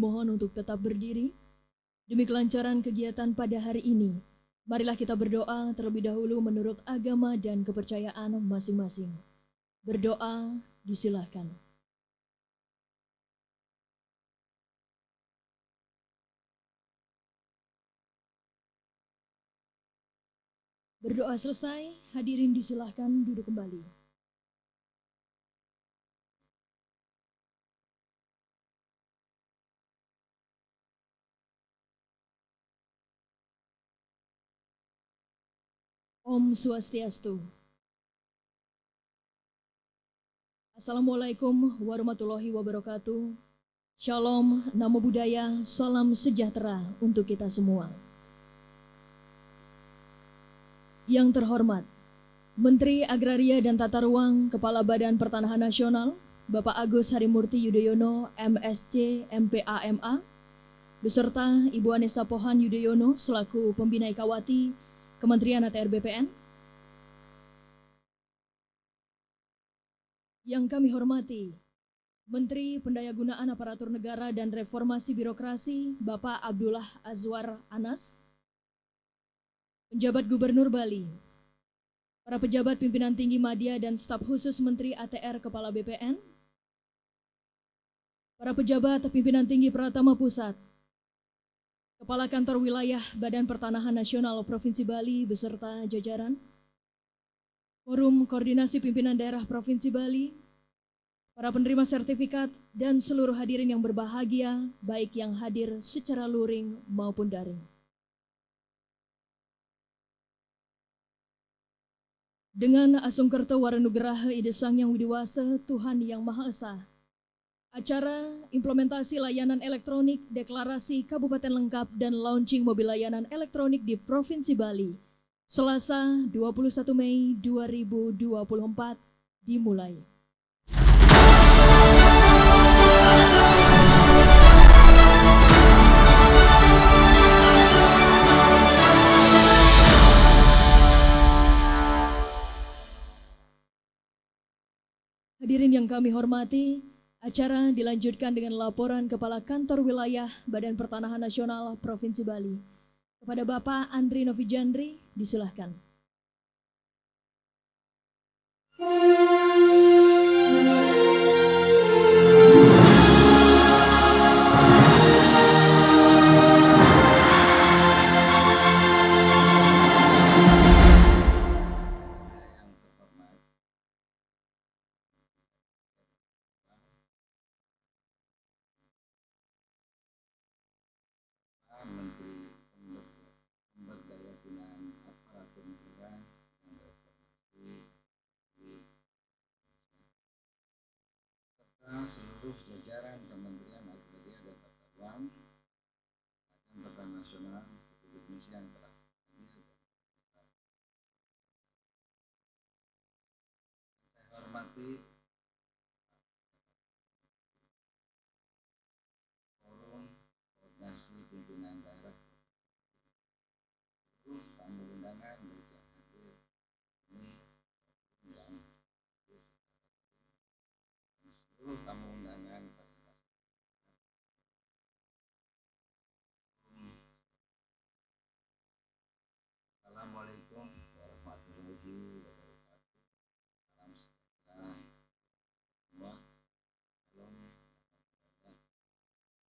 dimohon untuk tetap berdiri demi kelancaran kegiatan pada hari ini. Marilah kita berdoa terlebih dahulu menurut agama dan kepercayaan masing-masing. Berdoa disilahkan. Berdoa selesai, hadirin disilahkan duduk kembali. Om Swastiastu. Assalamualaikum warahmatullahi wabarakatuh. Shalom, Namo Buddhaya, salam sejahtera untuk kita semua. Yang terhormat, Menteri Agraria dan Tata Ruang, Kepala Badan Pertanahan Nasional, Bapak Agus Harimurti Yudhoyono, MSc, MPAMA, beserta Ibu Anessa Pohan Yudhoyono selaku Pembina Ikawati Kementerian ATR BPN. Yang kami hormati, Menteri Pendayagunaan Aparatur Negara dan Reformasi Birokrasi, Bapak Abdullah Azwar Anas, Penjabat Gubernur Bali, para pejabat pimpinan tinggi Madya dan staf khusus Menteri ATR Kepala BPN, para pejabat pimpinan tinggi Pratama Pusat, Kepala Kantor Wilayah Badan Pertanahan Nasional Provinsi Bali beserta jajaran, Forum Koordinasi Pimpinan Daerah Provinsi Bali, para penerima sertifikat, dan seluruh hadirin yang berbahagia, baik yang hadir secara luring maupun daring. Dengan Asungkerto Waranugraha Ide Sang Yang Widiwasa, Tuhan Yang Maha Esa, acara implementasi layanan elektronik, deklarasi kabupaten lengkap, dan launching mobil layanan elektronik di Provinsi Bali, Selasa 21 Mei 2024 dimulai. Hadirin yang kami hormati, acara dilanjutkan dengan laporan Kepala Kantor Wilayah Badan Pertanahan Nasional Provinsi Bali. Kepada Bapak Andri Novijandri, disilahkan. Menteri Pemberdayaan Aparatur Negara dan Reformasi serta seluruh jajaran Kementerian Agraria dan Tata Ruang, Badan Pertanahan Nasional Republik Indonesia yang telah hadir dan saya hormati Forum Koordinasi Pimpinan Daerah, seluruh tamu undangan baik yang hadir ini yang hadir dan seluruh tamu undangan pada Assalamualaikum warahmatullahi wabarakatuh. Salam sejahtera semua.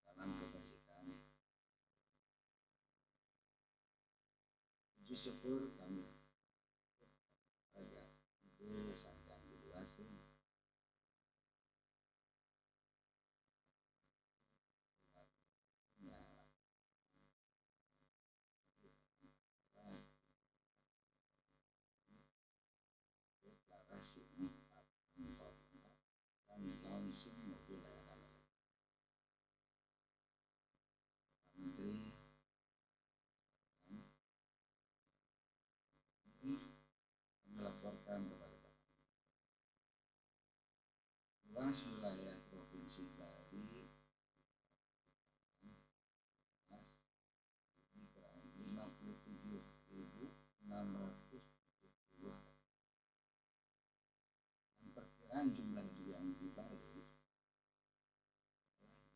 Salam kebajikan. Puji syukur kami pada Ide Sang Yang Widiwasa, deklarasi 444 dan launching mobil layanan Menteri melaporkan kepada luas wilayah Provinsi Bali ini kurang 57.670 dan perkiraan jumlah yang di Bali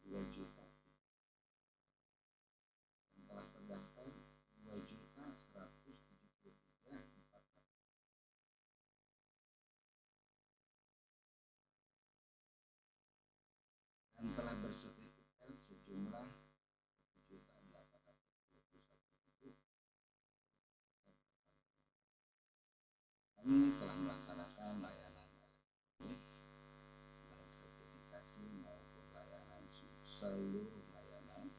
2 juta kami telah melaksanakan layanan elektronik, baik sertifikasi maupun layanan seluruh layanan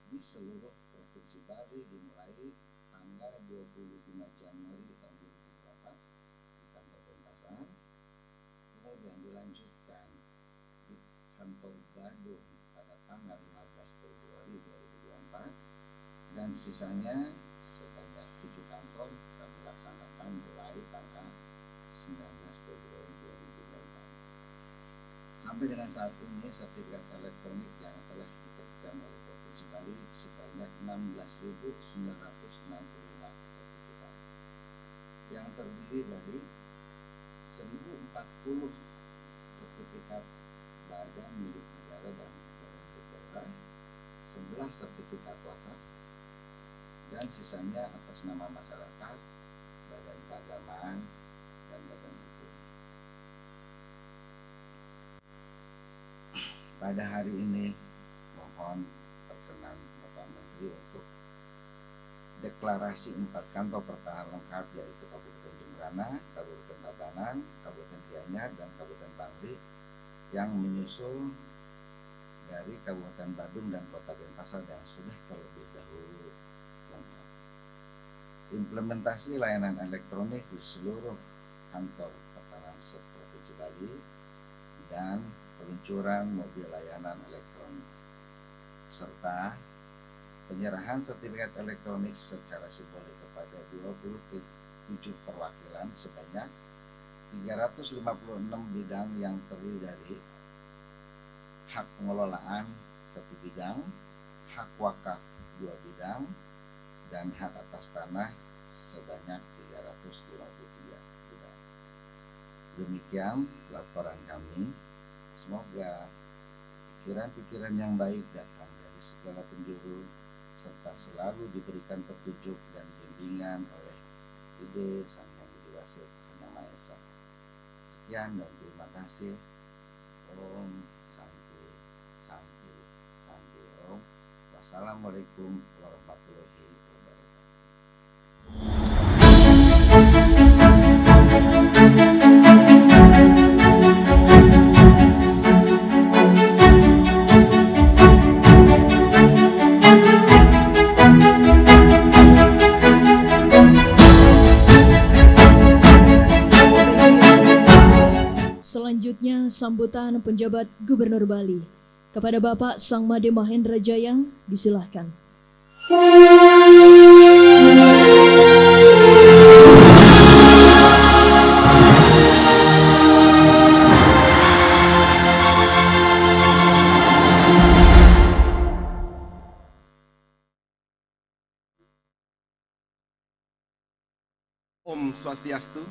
di seluruh Provinsi Bali dimulai tanggal 25 Januari tahun 2024 di kantor Denpasar, kemudian dilanjutkan di kantor Badung pada tanggal 15 Februari 2024, dan sisanya sebanyak 7 kantor kami laksanakan mulai tanggal 19 Februari 2024. Sampai dengan saat ini sertifikat elektronik yang telah diterbitkan oleh Provinsi Bali sebanyak 16.965 sertifikat, yang terdiri dari 1.040 sertifikat badan milik negara dan badan milik daerah, 11 sertifikat wakaf, dan sisanya atas nama masyarakat, badan keagamaan, dan badan hukum. Pada hari ini mohon perkenan Bapak Menteri untuk deklarasi 4 kantor pertahanan lengkap, yaitu Kabupaten Jemberana, Kabupaten Tabanan, Kabupaten Gianyar, dan Kabupaten Bangli, yang menyusul dari Kabupaten Badung dan Kota Denpasar yang sudah terlebih dahulu lengkap. Implementasi layanan elektronik di seluruh kantor pertahanan se-Provinsi Bali dan peluncuran mobil layanan elektronik, serta penyerahan sertifikat elektronik secara simbolik kepada 27 perwakilan sebanyak 356 bidang yang terdiri dari hak pengelolaan 1 bidang, hak wakaf 2 bidang, dan hak atas tanah sebanyak 353 bidang. Demikian laporan kami. Semoga pikiran-pikiran yang baik datang dari segala penjuru, serta selalu diberikan petunjuk dan bimbingan oleh Ide Sang Hyang Widi Wasit Yang Maha Esa. Sekian dan terima kasih. Om Santi Santi Santi Om. Wassalamualaikum warahmatullahi wabarakatuh. Selanjutnya sambutan penjabat Gubernur Bali kepada Bapak Sangmade Mahendra Jaya, disilahkan. Om Swastiastu.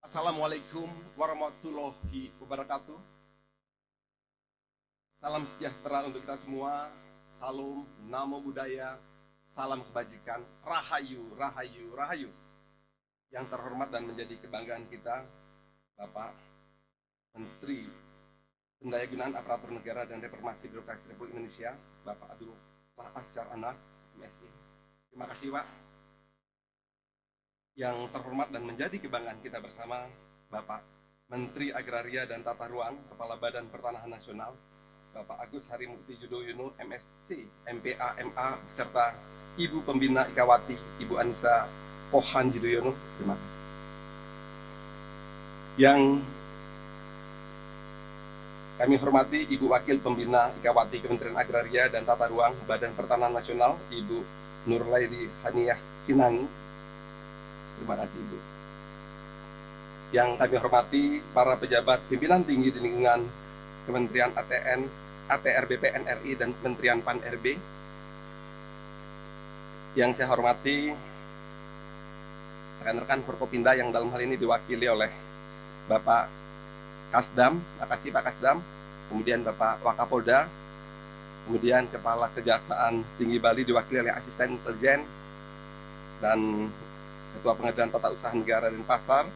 Assalamualaikum warahmatullahi wabarakatuh. Salam sejahtera untuk kita semua. Salam, namo buddhaya, salam kebajikan, rahayu, rahayu, rahayu. Yang terhormat dan menjadi kebanggaan kita, Bapak Menteri Pendayagunaan Aparatur Negara dan Reformasi Birokrasi Republik Indonesia, Bapak Abdullah Azhar Anas, MSI. Terima kasih, Pak. Yang terhormat dan menjadi kebanggaan kita bersama, Bapak Menteri Agraria dan Tata Ruang, Kepala Badan Pertanahan Nasional, Bapak Agus Harimurti Yudhoyono, MSc, MPA, MA, beserta Ibu Pembina Ikawati, Ibu Anissa Pohan Yudhoyono. Terima kasih. Yang kami hormati Ibu Wakil Pembina Ikawati Kementerian Agraria dan Tata Ruang, Badan Pertanahan Nasional, Ibu Nurlaidi Haniyah Kinangi. Terima kasih, Ibu. Yang kami hormati para pejabat pimpinan tinggi di lingkungan Kementerian ATN, ATR BPN RI, dan Kementerian PAN RB. Yang saya hormati rekan-rekan Forkopimda yang dalam hal ini diwakili oleh Bapak Kasdam, makasih Pak Kasdam, kemudian Bapak Wakapolda, kemudian Kepala Kejaksaan Tinggi Bali diwakili oleh Asisten Intelijen, dan Ketua Pengadilan Tata Usaha Negara Denpasar.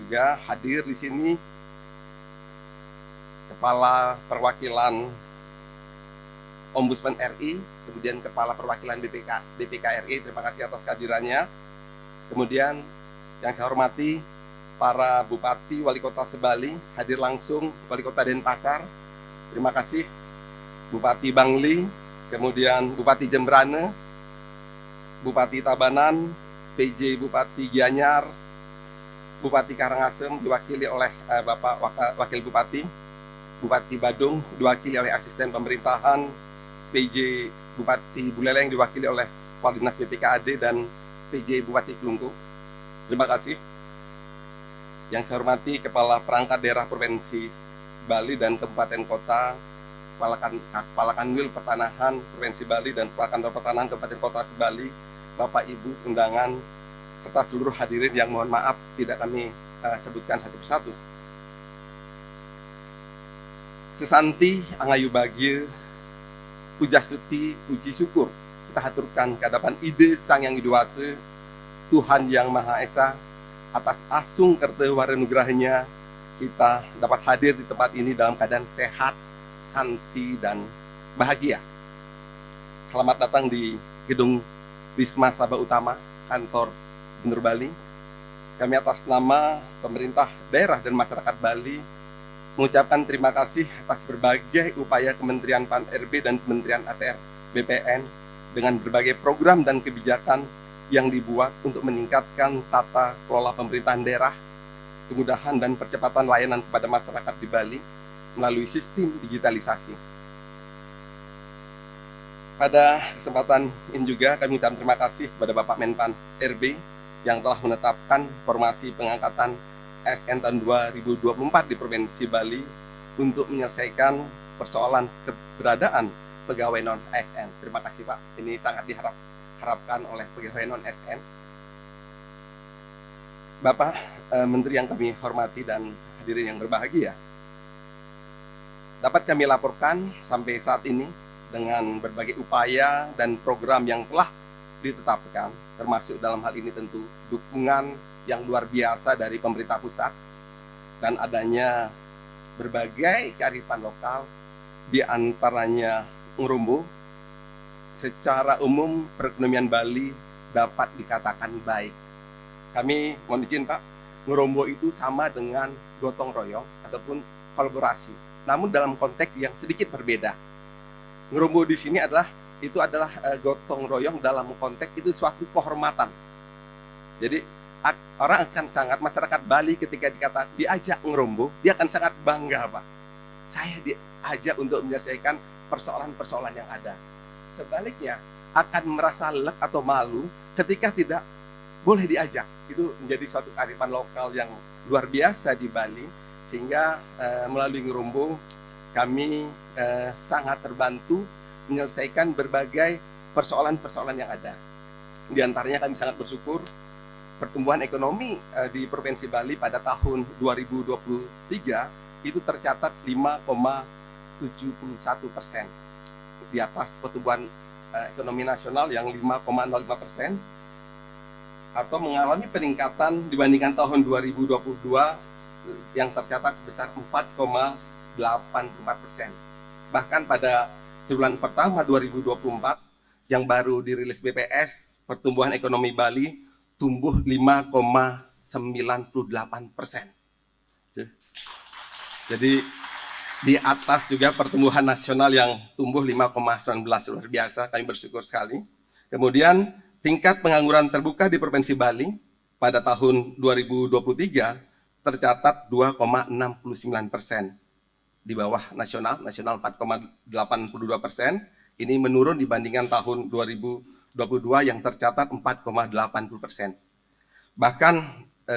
Juga hadir di sini Kepala Perwakilan Ombudsman RI, kemudian Kepala Perwakilan BPK RI, terima kasih atas kehadirannya. Kemudian Yang saya hormati para Bupati, Wali Kota Sebali, hadir langsung Wali Kota Denpasar, terima kasih. Bupati Bangli, kemudian Bupati Jembrane, Bupati Tabanan, PJ Bupati Gianyar, Bupati Karangasem diwakili oleh Bapak Wakil Bupati, Bupati Badung diwakili oleh Asisten Pemerintahan, PJ Bupati Buleleng diwakili oleh Kepala Dinas BPKAD dan PJ Bupati Kelungkung. Terima kasih. Yang saya hormati Kepala Perangkat Daerah Provinsi Bali dan Kabupaten Kota, Kepala Kanwil Pertanahan Provinsi Bali dan Kepala Kantor Pertanahan Kabupaten Kota Sebali, Bapak Ibu undangan, serta seluruh hadirin yang mohon maaf tidak kami sebutkan satu persatu. Sesanti angayu bahagia, pujastuti, puji syukur kita haturkan ke hadapan ide Sang Yang Widiwasa, Tuhan Yang Maha Esa, atas asung kerta warenugrahnya kita dapat hadir di tempat ini dalam keadaan sehat, santi, dan bahagia. Selamat datang di gedung Wisma Sabah Utama, kantor Gubernur Bali. Kami atas nama pemerintah daerah dan masyarakat Bali mengucapkan terima kasih atas berbagai upaya Kementerian PAN-RB dan Kementerian ATR BPN dengan berbagai program dan kebijakan yang dibuat untuk meningkatkan tata kelola pemerintahan daerah, kemudahan dan percepatan layanan kepada masyarakat di Bali melalui sistem digitalisasi. Pada kesempatan ini juga kami ucapkan terima kasih kepada Bapak Menpan RB yang telah menetapkan formasi pengangkatan ASN tahun 2024 di Provinsi Bali untuk menyelesaikan persoalan keberadaan pegawai non-ASN. Terima kasih Pak, ini sangat diharapkan oleh pegawai non-ASN. Bapak Menteri yang kami hormati dan hadirin yang berbahagia, dapat kami laporkan sampai saat ini dengan berbagai upaya dan program yang telah ditetapkan, termasuk dalam hal ini tentu dukungan yang luar biasa dari pemerintah pusat dan adanya berbagai kearifan lokal, di antaranya Ngerumbu. Secara umum perekonomian Bali dapat dikatakan baik. Kami mohon izin Pak, Ngerumbu itu sama dengan gotong royong ataupun kolaborasi, namun dalam konteks yang sedikit berbeda. Ngerumbu di sini adalah gotong royong dalam konteks itu suatu kehormatan. Jadi orang akan sangat, masyarakat Bali ketika diajak ngerumbu, dia akan sangat bangga Pak. Saya diajak untuk menyelesaikan persoalan-persoalan yang ada. Sebaliknya akan merasa lek atau malu ketika tidak boleh diajak. Itu menjadi suatu kearifan lokal yang luar biasa di Bali, sehingga melalui ngerumbu kami sangat terbantu menyelesaikan berbagai persoalan-persoalan yang ada. Di antaranya kami sangat bersyukur pertumbuhan ekonomi di Provinsi Bali pada tahun 2023 itu tercatat 5,71%, di atas pertumbuhan ekonomi nasional yang 5,05%, atau mengalami peningkatan dibandingkan tahun 2022 yang tercatat sebesar 4,84%. Bahkan pada triwulan pertama 2024 yang baru dirilis BPS, pertumbuhan ekonomi Bali tumbuh 5,98%. Jadi di atas juga pertumbuhan nasional yang tumbuh 5,19, luar biasa, kami bersyukur sekali. Kemudian tingkat pengangguran terbuka di Provinsi Bali pada tahun 2023 tercatat 2,69%, di bawah nasional 4,82%. Ini menurun dibandingkan tahun 2022 yang tercatat 4,80%. Bahkan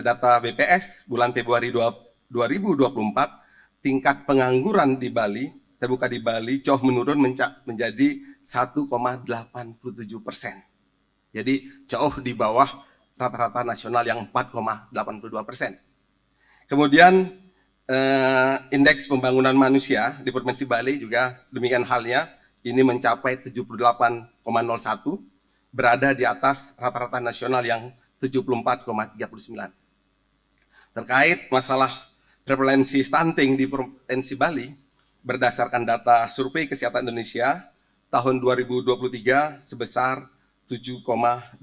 data BPS bulan Februari 2024, tingkat pengangguran di Bali, terbuka di Bali, jauh menurun menjadi 1,87%. Jadi jauh di bawah rata-rata nasional yang 4,82%. Kemudian indeks pembangunan manusia di Provinsi Bali juga demikian halnya, ini mencapai 78,01, berada di atas rata-rata nasional yang 74,39. Terkait masalah prevalensi stunting di Provinsi Bali, berdasarkan data Survei Kesehatan Indonesia tahun 2023 sebesar 7,2%.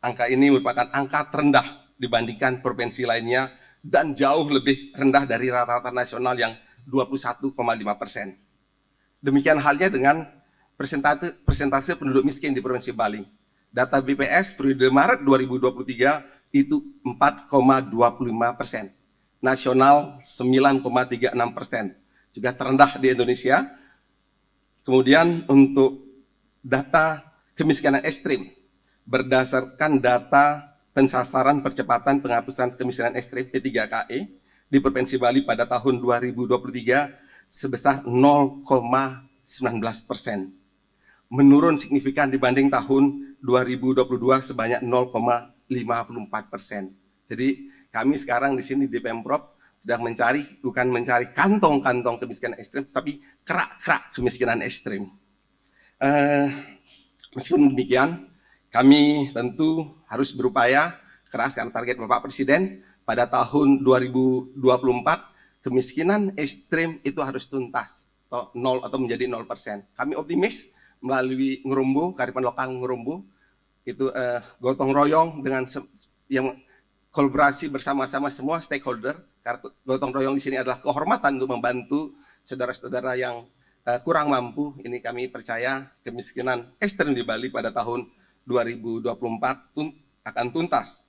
angka ini merupakan angka terendah dibandingkan provinsi lainnya dan jauh lebih rendah dari rata-rata nasional yang 21,5%. Demikian halnya dengan persentase penduduk miskin di Provinsi Bali. Data BPS periode Maret 2023 itu 4,25%. Nasional 9,36%. Juga terendah di Indonesia. Kemudian untuk data kemiskinan ekstrim, berdasarkan data pensasaran percepatan penghapusan kemiskinan ekstrim P3KE di Provinsi Bali pada tahun 2023 sebesar 0,19%. Menurun signifikan dibanding tahun 2022 sebanyak 0,54%. Jadi kami sekarang di sini di Pemprov sedang bukan mencari kantong-kantong kemiskinan ekstrim, tapi kerak-kerak kemiskinan ekstrim. Meskipun demikian, kami tentu harus berupaya keras karena target Bapak Presiden pada tahun 2024 kemiskinan ekstrim itu harus tuntas atau nol atau menjadi 0%. Kami optimis melalui Ngerumbu, kearifan lokal Ngerumbu, itu gotong royong dengan yang kolaborasi bersama-sama semua stakeholder. Karena gotong royong di sini adalah kehormatan untuk membantu saudara-saudara yang kurang mampu. Ini kami percaya kemiskinan ekstrim di Bali pada tahun 2024 akan tuntas.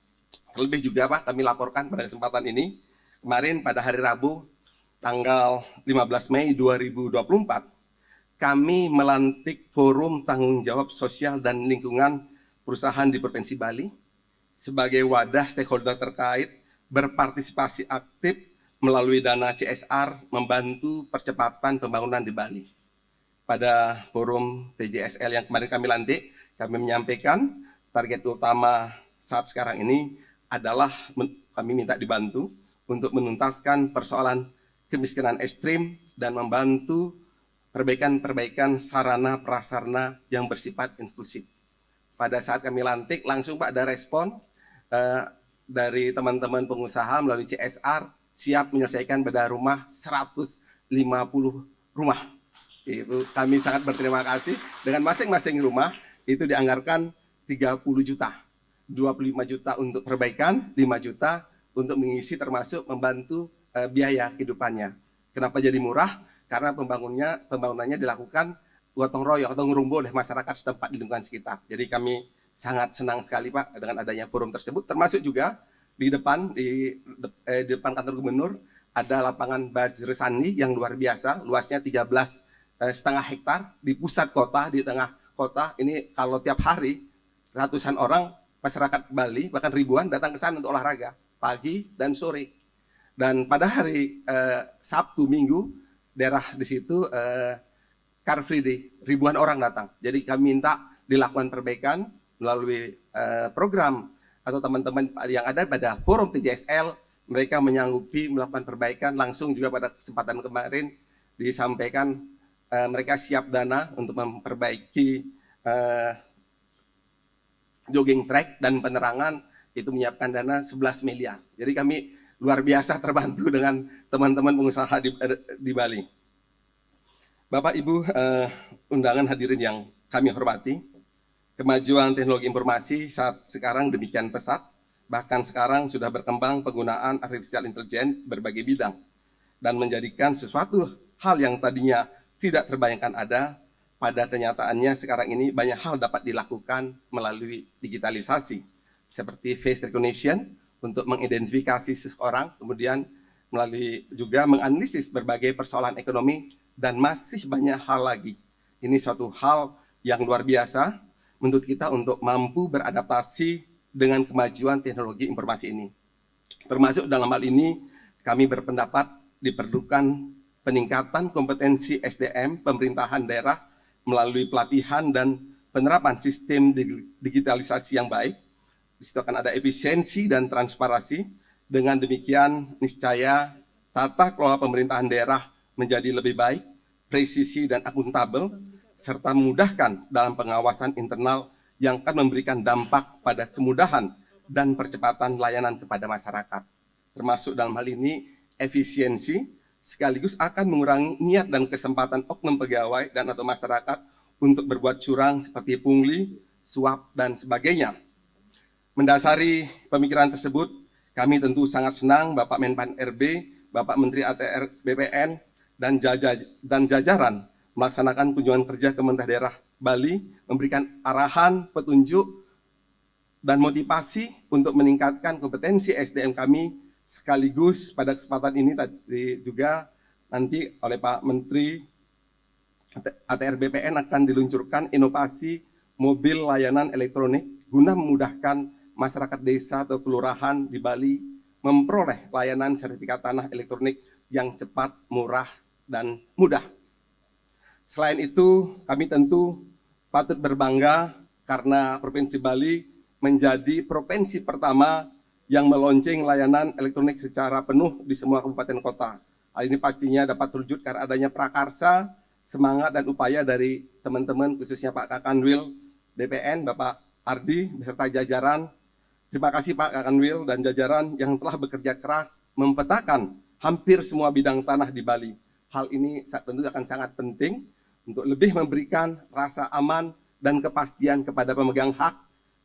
Terlebih juga Pak, kami laporkan pada kesempatan ini, kemarin pada hari Rabu, tanggal 15 Mei 2024, kami melantik Forum Tanggung Jawab Sosial dan Lingkungan Perusahaan di Provinsi Bali sebagai wadah stakeholder terkait berpartisipasi aktif melalui dana CSR membantu percepatan pembangunan di Bali. Pada forum TJSL yang kemarin kami lantik, kami menyampaikan target utama saat sekarang ini adalah kami minta dibantu untuk menuntaskan persoalan kemiskinan ekstrim dan membantu perbaikan sarana prasarana yang bersifat inklusif. Pada saat kami lantik, langsung Pak ada respon dari teman-teman pengusaha melalui CSR siap menyelesaikan bedah rumah 150 rumah. Itu kami sangat berterima kasih. Dengan masing-masing rumah itu dianggarkan 30 juta. 25 juta untuk perbaikan, 5 juta untuk mengisi termasuk membantu biaya kehidupannya. Kenapa jadi murah? Karena pembangunannya dilakukan gotong royong atau ngerumbu oleh masyarakat setempat di lingkungan sekitar. Jadi kami sangat senang sekali Pak dengan adanya forum tersebut, termasuk juga di depan kantor gubernur ada lapangan Bajre Sandi yang luar biasa, luasnya 13,5 hektar di pusat kota, di tengah kota. Ini kalau tiap hari ratusan orang masyarakat Bali bahkan ribuan datang ke sana untuk olahraga pagi dan sore. Dan pada hari Sabtu Minggu daerah di situ Car Free Day, ribuan orang datang. Jadi kami minta dilakukan perbaikan melalui program atau teman-teman yang ada pada forum TJSL, mereka menyanggupi melakukan perbaikan. Langsung juga pada kesempatan kemarin disampaikan mereka siap dana untuk memperbaiki jogging track dan penerangan, itu menyiapkan dana 11 miliar. Jadi kami luar biasa terbantu dengan teman-teman pengusaha di Bali. Bapak Ibu undangan hadirin yang kami hormati, kemajuan teknologi informasi saat sekarang demikian pesat, bahkan sekarang sudah berkembang penggunaan artificial intelligence berbagai bidang, dan menjadikan sesuatu hal yang tadinya tidak terbayangkan ada, pada kenyataannya sekarang ini banyak hal dapat dilakukan melalui digitalisasi, seperti face recognition untuk mengidentifikasi seseorang, kemudian melalui juga menganalisis berbagai persoalan ekonomi, dan masih banyak hal lagi. Ini suatu hal yang luar biasa menurut kita untuk mampu beradaptasi dengan kemajuan teknologi informasi ini. Termasuk dalam hal ini kami berpendapat diperlukan peningkatan kompetensi SDM pemerintahan daerah melalui pelatihan dan penerapan sistem digitalisasi yang baik. Di situ akan ada efisiensi dan transparansi. Dengan demikian niscaya tata kelola pemerintahan daerah menjadi lebih baik, presisi dan akuntabel, serta memudahkan dalam pengawasan internal yang akan memberikan dampak pada kemudahan dan percepatan layanan kepada masyarakat. Termasuk dalam hal ini efisiensi, sekaligus akan mengurangi niat dan kesempatan oknum pegawai dan atau masyarakat untuk berbuat curang seperti pungli, suap, dan sebagainya. Mendasari pemikiran tersebut, kami tentu sangat senang Bapak Menpan RB, Bapak Menteri ATR BPN, dan jajaran melaksanakan kunjungan kerja ke pemerintah daerah Bali, memberikan arahan, petunjuk, dan motivasi untuk meningkatkan kompetensi SDM kami, sekaligus pada kesempatan ini tadi juga nanti oleh Pak Menteri ATR BPN akan diluncurkan inovasi mobil layanan elektronik guna memudahkan masyarakat desa atau kelurahan di Bali memperoleh layanan sertifikat tanah elektronik yang cepat, murah, dan mudah. Selain itu, kami tentu patut berbangga karena Provinsi Bali menjadi provinsi pertama yang meluncurkan layanan elektronik secara penuh di semua kabupaten kota. Hal ini pastinya dapat terwujud karena adanya prakarsa, semangat, dan upaya dari teman-teman, khususnya Pak Kakanwil BPN, Bapak Ardi, beserta jajaran. Terima kasih Pak Kakanwil dan jajaran yang telah bekerja keras mempetakan hampir semua bidang tanah di Bali. Hal ini tentu akan sangat penting untuk lebih memberikan rasa aman dan kepastian kepada pemegang hak,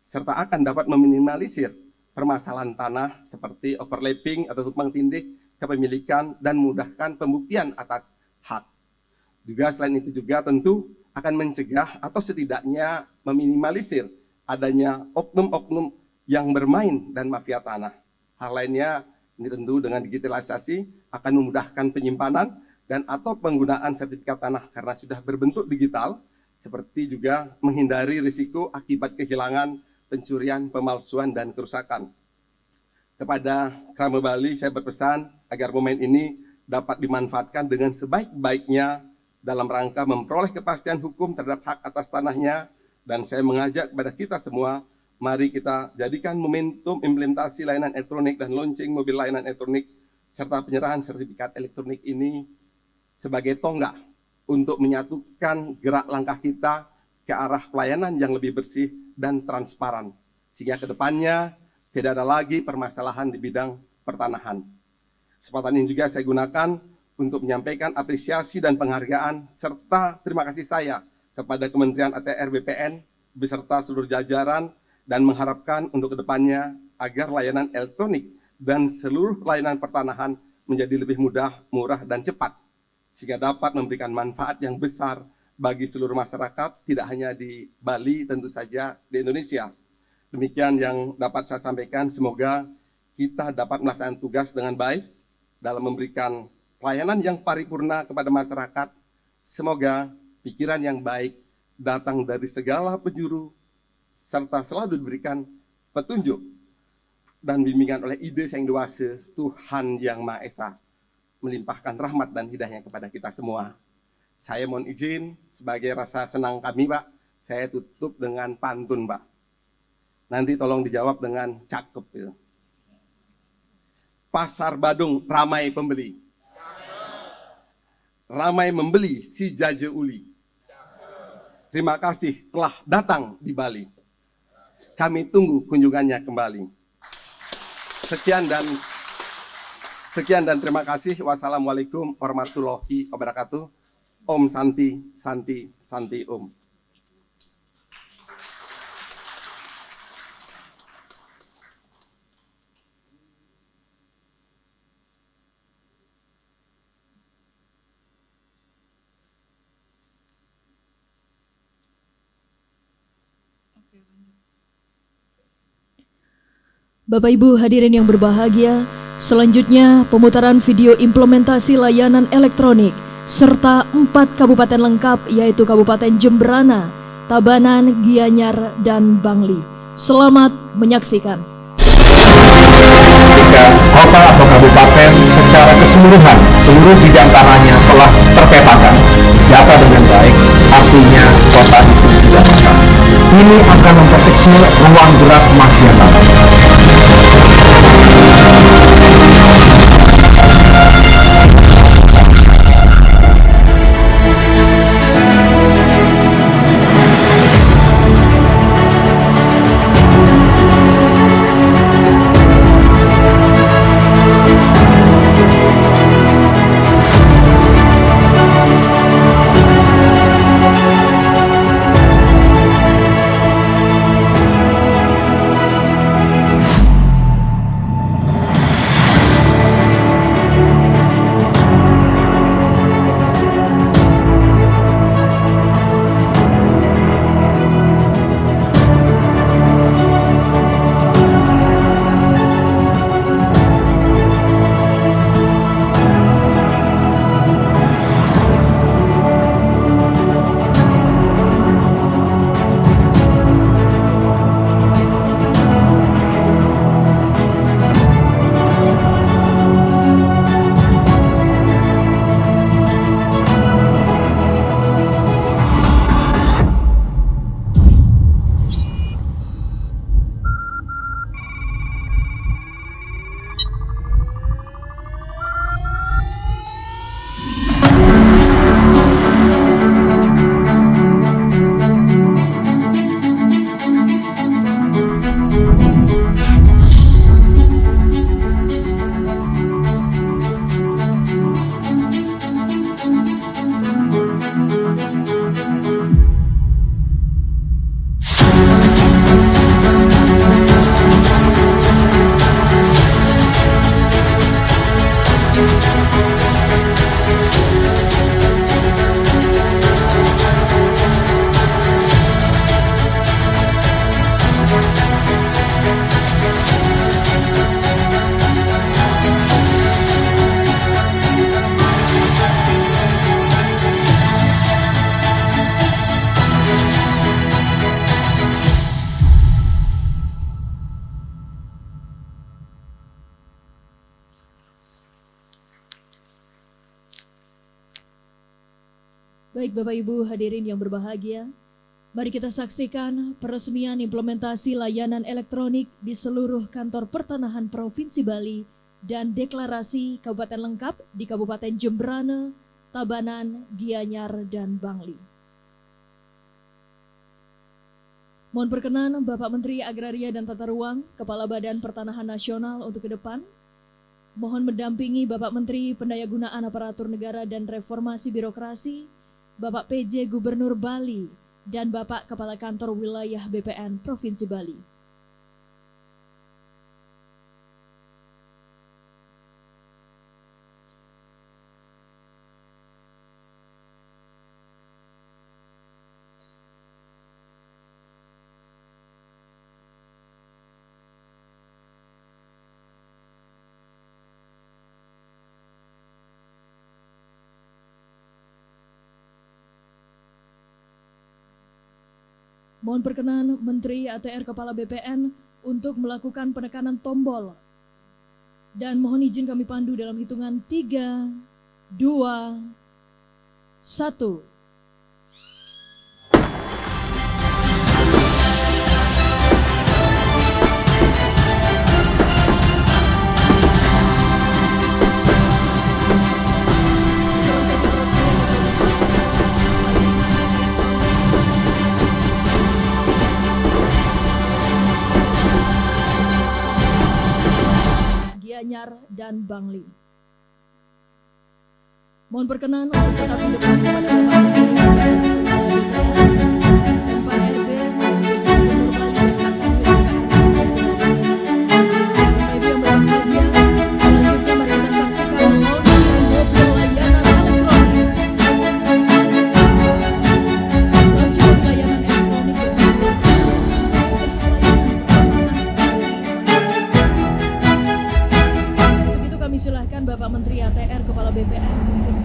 serta akan dapat meminimalisir permasalahan tanah seperti overlapping atau tumpang tindih kepemilikan dan memudahkan pembuktian atas hak. Juga selain itu juga tentu akan mencegah atau setidaknya meminimalisir adanya oknum-oknum yang bermain dan mafia tanah. Hal lainnya ini tentu dengan digitalisasi akan memudahkan penyimpanan dan atau penggunaan sertifikat tanah karena sudah berbentuk digital, seperti juga menghindari risiko akibat kehilangan, pencurian, pemalsuan, dan kerusakan. Kepada Krama Bali, saya berpesan agar momen ini dapat dimanfaatkan dengan sebaik-baiknya dalam rangka memperoleh kepastian hukum terhadap hak atas tanahnya, dan saya mengajak kepada kita semua, mari kita jadikan momentum implementasi layanan elektronik dan launching mobil layanan elektronik serta penyerahan sertifikat elektronik ini sebagai tonggak untuk menyatukan gerak langkah kita ke arah pelayanan yang lebih bersih dan transparan, sehingga ke depannya tidak ada lagi permasalahan di bidang pertanahan. Kesempatan ini juga saya gunakan untuk menyampaikan apresiasi dan penghargaan serta terima kasih saya kepada Kementerian ATR BPN beserta seluruh jajaran, dan mengharapkan untuk kedepannya agar layanan elektronik dan seluruh layanan pertanahan menjadi lebih mudah, murah, dan cepat, sehingga dapat memberikan manfaat yang besar bagi seluruh masyarakat, tidak hanya di Bali, tentu saja di Indonesia. Demikian yang dapat saya sampaikan, semoga kita dapat melaksanakan tugas dengan baik dalam memberikan pelayanan yang paripurna kepada masyarakat. Semoga pikiran yang baik datang dari segala penjuru, serta selalu diberikan petunjuk dan bimbingan oleh ide yang dewasa Tuhan Yang Maha Esa, melimpahkan rahmat dan hidayahnya kepada kita semua. Saya mohon izin sebagai rasa senang kami, Pak, saya tutup dengan pantun, Pak. Nanti tolong dijawab dengan cakep. Ya. Pasar Badung ramai pembeli. Ramai membeli si Jaje Uli. Terima kasih telah datang di Bali. Kami tunggu kunjungannya kembali. Sekian dan terima kasih. Wassalamualaikum warahmatullahi wabarakatuh. Om Santi, Santi, Santi Om. Bapak Ibu hadirin yang berbahagia, selanjutnya pemutaran video implementasi layanan elektronik serta 4 kabupaten lengkap, yaitu Kabupaten Jemberana, Tabanan, Gianyar, dan Bangli. Selamat menyaksikan. Ketika kota atau kabupaten secara keseluruhan, seluruh bidang tanahnya telah terpetakan, data dengan baik, artinya kota itu sudah sah. Ini akan memperkecil ruang gerak mafia tanah. Baik Bapak Ibu hadirin yang berbahagia, mari kita saksikan peresmian implementasi layanan elektronik di seluruh kantor pertanahan Provinsi Bali dan deklarasi kabupaten lengkap di Kabupaten Jembrana, Tabanan, Gianyar, dan Bangli. Mohon perkenan Bapak Menteri Agraria dan Tata Ruang, Kepala Badan Pertanahan Nasional untuk ke depan. Mohon mendampingi Bapak Menteri Pendayagunaan Aparatur Negara dan Reformasi Birokrasi, Bapak PJ Gubernur Bali, dan Bapak Kepala Kantor Wilayah BPN Provinsi Bali. Mohon perkenan Menteri ATR Kepala BPN untuk melakukan penekanan tombol. Dan mohon izin kami pandu dalam hitungan 3, 2, 1. Gianyar, dan Bangli. Mohon perkenan untuk tetap di depan kepada Bapak Menteri dan Pak RB, Gubernur Bali dan Bapak Ibu yang berbahagia, selanjutnya mari kita saksikan launching mobil layanan elektronik. Launching layanan elektronik kami silahkan Bapak Menteri ATR Kepala BPN untuk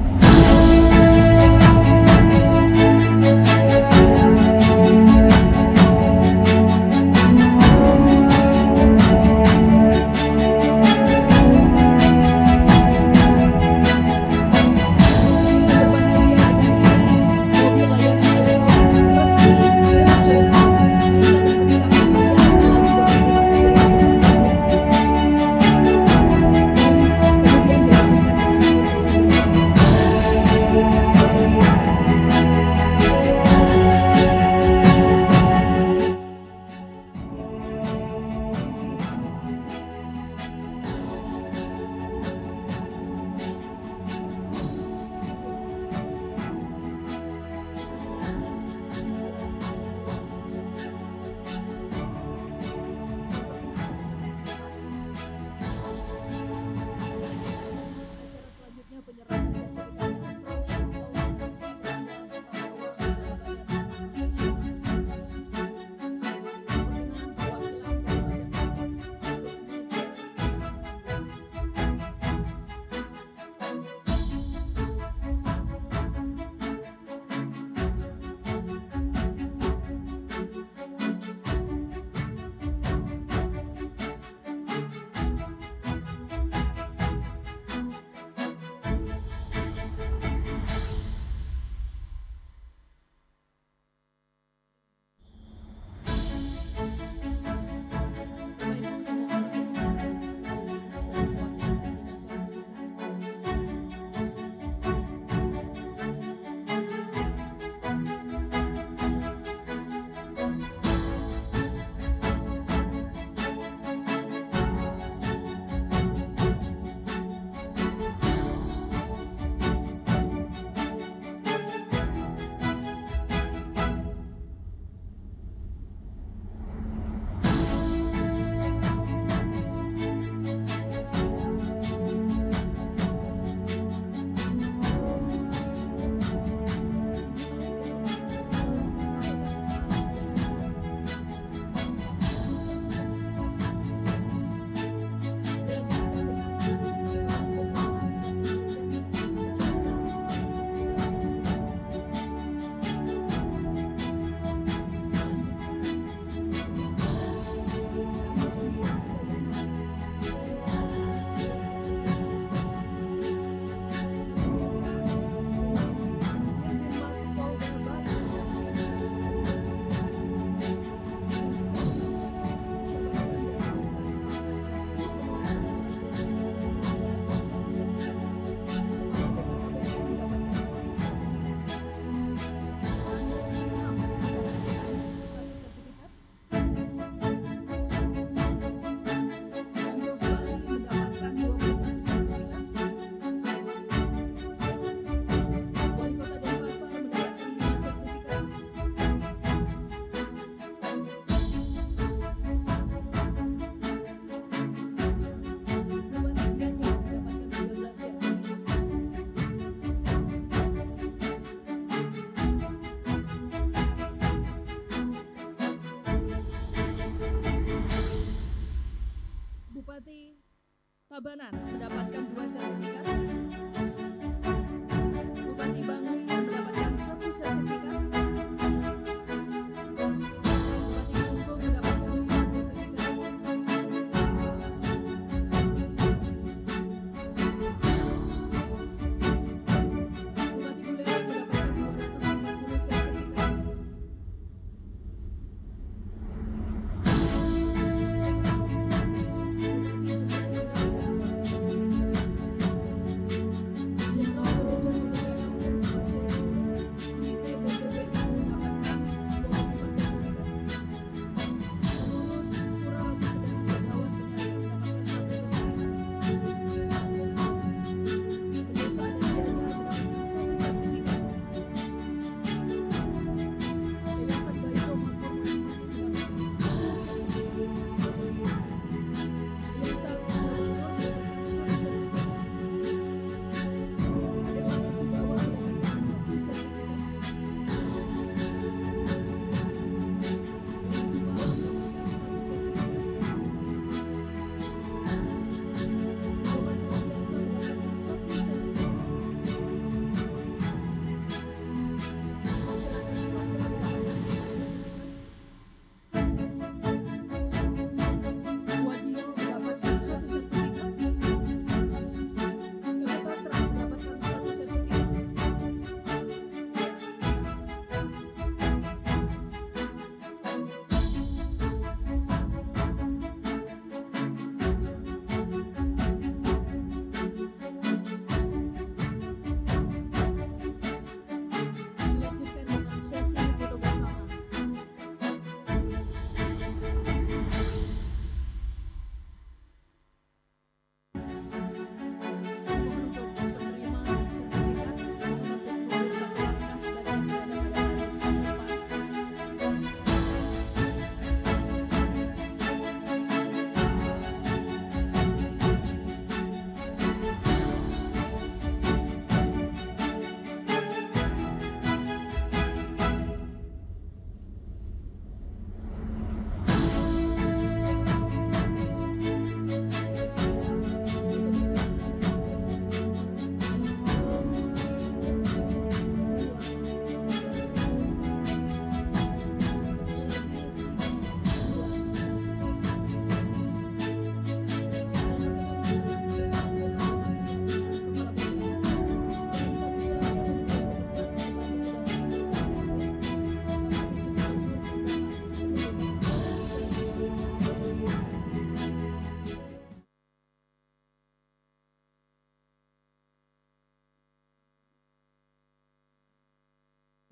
Bupati Tabanan mendapatkan 2 sertifikat. Bupati Bangli mendapatkan 1 sertifikat. Bupati Kelungkung mendapatkan 5 sertifikat. Bupati Buleleng mendapatkan 240 sertifikat.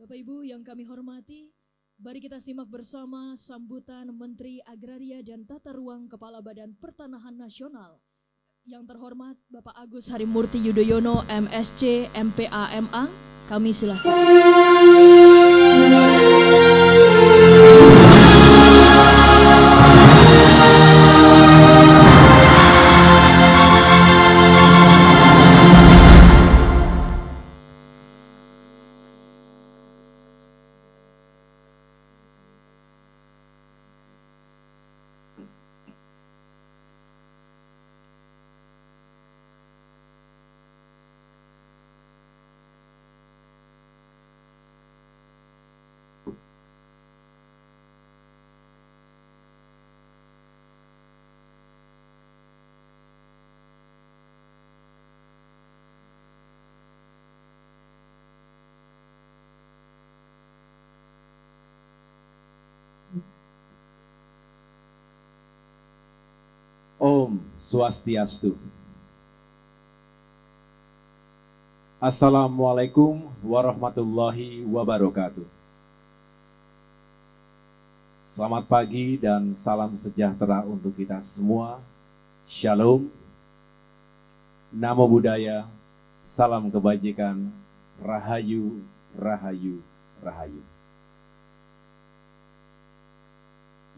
Bapak Ibu yang kami hormati, mari kita simak bersama sambutan Menteri Agraria dan Tata Ruang Kepala Badan Pertanahan Nasional yang terhormat Bapak Agus Harimurti Yudhoyono MSc MPA MA. Kami silakan. Om Swastiastu. Assalamualaikum warahmatullahi wabarakatuh. Selamat pagi dan salam sejahtera untuk kita semua. Shalom, Namo Buddhaya, salam kebajikan, Rahayu, Rahayu, Rahayu.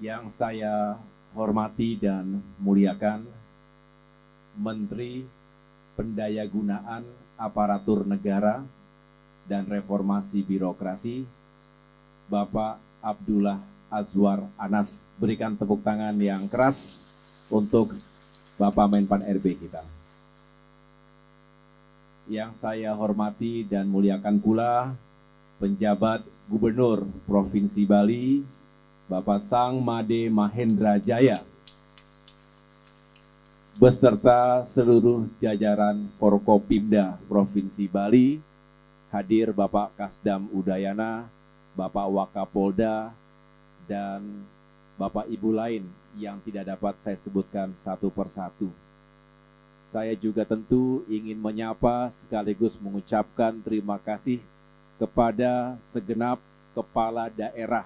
Yang saya hormati dan muliakan Menteri Pendayagunaan Aparatur Negara dan Reformasi Birokrasi, Bapak Abdullah Azwar Anas. Berikan tepuk tangan yang keras untuk Bapak Menpan RB kita. Yang saya hormati dan muliakan pula penjabat Gubernur Provinsi Bali, Bapak Sang Made Mahendra Jaya, beserta seluruh jajaran Forkopimda Provinsi Bali, hadir Bapak Kasdam Udayana, Bapak Wakapolda, dan Bapak Ibu lain yang tidak dapat saya sebutkan satu persatu. Saya juga tentu ingin menyapa sekaligus mengucapkan terima kasih kepada segenap kepala daerah,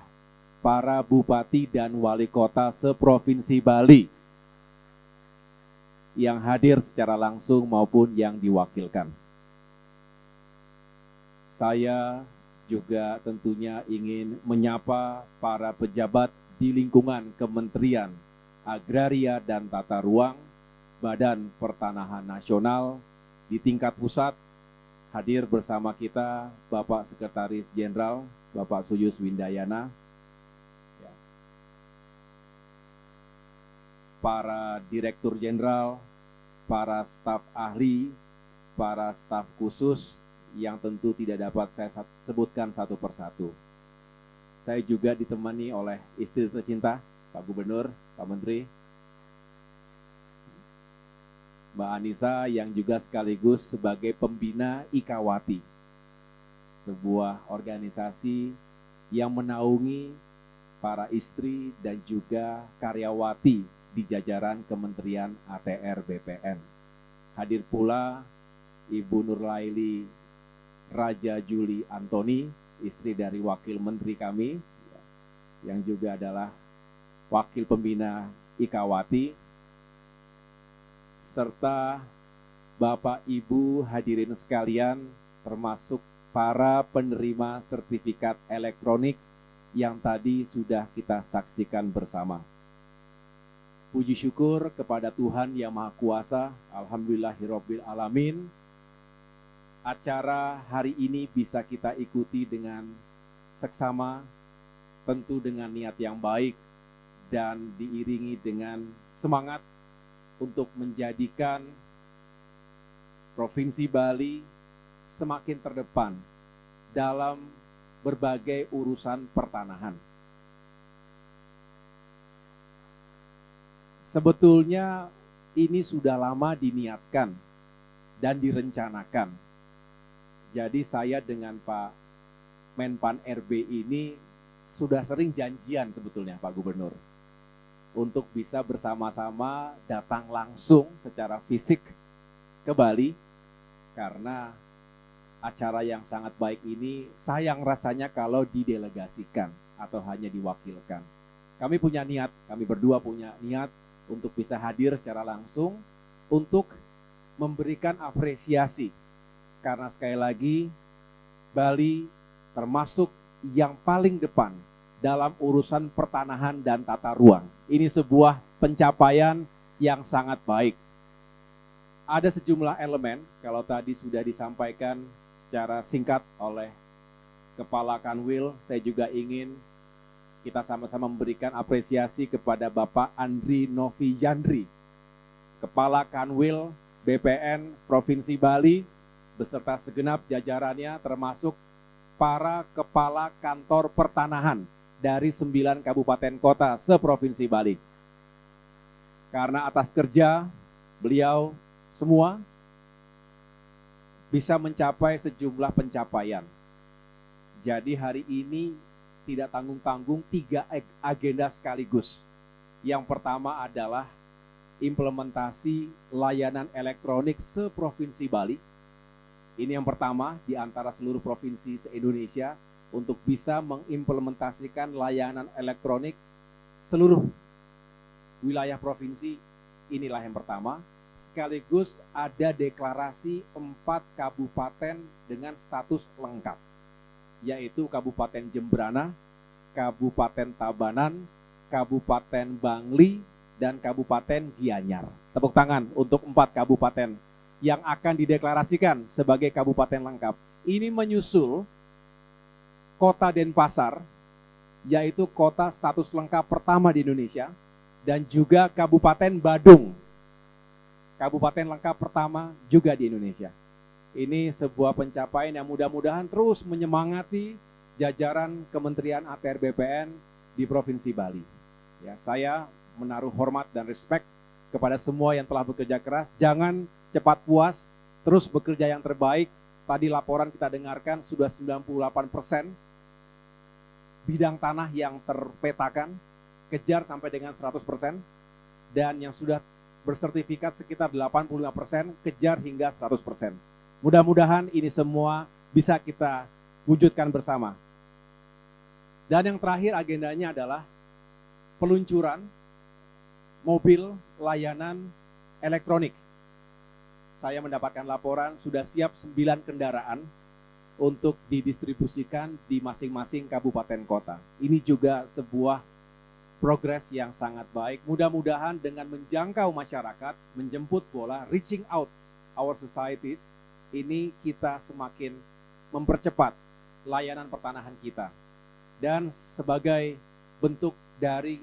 para bupati dan wali kota seprovinsi Bali yang hadir secara langsung maupun yang diwakilkan. Saya juga tentunya ingin menyapa para pejabat di lingkungan Kementerian Agraria dan Tata Ruang, Badan Pertanahan Nasional di tingkat pusat. Hadir bersama kita Bapak Sekretaris Jenderal, Bapak Suyus Windayana, para Direktur Jenderal, para staf ahli, para staf khusus yang tentu tidak dapat saya sebutkan satu persatu. Saya juga ditemani oleh istri tercinta, Pak Gubernur, Pak Menteri, Mbak Anissa yang juga sekaligus sebagai pembina IKAWATI, sebuah organisasi yang menaungi para istri dan juga karyawati di jajaran Kementerian ATR BPN. Hadir pula Ibu Nurlaili Raja Juli Antoni, istri dari Wakil Menteri kami, yang juga adalah Wakil Pembina IKAWATI, serta Bapak Ibu hadirin sekalian, termasuk para penerima sertifikat elektronik yang tadi sudah kita saksikan bersama. Puji syukur kepada Tuhan Yang Maha Kuasa, alhamdulillahirabbil alamin. Acara hari ini bisa kita ikuti dengan seksama, tentu dengan niat yang baik dan diiringi dengan semangat untuk menjadikan Provinsi Bali semakin terdepan dalam berbagai urusan pertanahan. Sebetulnya ini sudah lama diniatkan dan direncanakan. Jadi saya dengan Pak Menpan RB ini sudah sering janjian sebetulnya Pak Gubernur, untuk bisa bersama-sama datang langsung secara fisik ke Bali, karena acara yang sangat baik ini sayang rasanya kalau didelegasikan atau hanya diwakilkan. Kami punya niat, kami berdua punya niat untuk bisa hadir secara langsung untuk memberikan apresiasi, karena sekali lagi Bali termasuk yang paling depan dalam urusan pertanahan dan tata ruang. Ini sebuah pencapaian yang sangat baik. Ada sejumlah elemen, kalau tadi sudah disampaikan secara singkat oleh Kepala Kanwil, saya juga ingin kita sama-sama memberikan apresiasi kepada Bapak Andri Novijandri, Kepala Kanwil BPN Provinsi Bali, beserta segenap jajarannya, termasuk para kepala kantor pertanahan dari 9 kabupaten kota seprovinsi Bali. Karena atas kerja beliau semua bisa mencapai sejumlah pencapaian. Jadi hari ini tidak tanggung-tanggung 3 agenda sekaligus. Yang pertama adalah implementasi layanan elektronik seprovinsi Bali. Ini yang pertama di antara seluruh provinsi se-Indonesia untuk bisa mengimplementasikan layanan elektronik seluruh wilayah provinsi. Inilah yang pertama. Sekaligus ada deklarasi 4 kabupaten dengan status lengkap, yaitu Kabupaten Jembrana, Kabupaten Tabanan, Kabupaten Bangli, dan Kabupaten Gianyar. Tepuk tangan untuk 4 kabupaten yang akan dideklarasikan sebagai kabupaten lengkap. Ini menyusul Kota Denpasar, yaitu kota status lengkap pertama di Indonesia, dan juga Kabupaten Badung kabupaten lengkap pertama juga di Indonesia. Ini sebuah pencapaian yang mudah-mudahan terus menyemangati jajaran Kementerian ATR BPN di Provinsi Bali. Ya, saya menaruh hormat dan respect kepada semua yang telah bekerja keras. Jangan cepat puas, terus bekerja yang terbaik. Tadi laporan kita dengarkan sudah 98% bidang tanah yang terpetakan, kejar sampai dengan 100%, dan yang sudah bersertifikat sekitar 85%, kejar hingga 100%. Mudah-mudahan ini semua bisa kita wujudkan bersama. Dan yang terakhir agendanya adalah peluncuran mobil layanan elektronik. Saya mendapatkan laporan sudah siap 9 kendaraan untuk didistribusikan di masing-masing kabupaten kota. Ini juga sebuah progres yang sangat baik. Mudah-mudahan dengan menjangkau masyarakat, menjemput bola, reaching out our societies, ini kita semakin mempercepat layanan pertanahan kita. Dan sebagai bentuk dari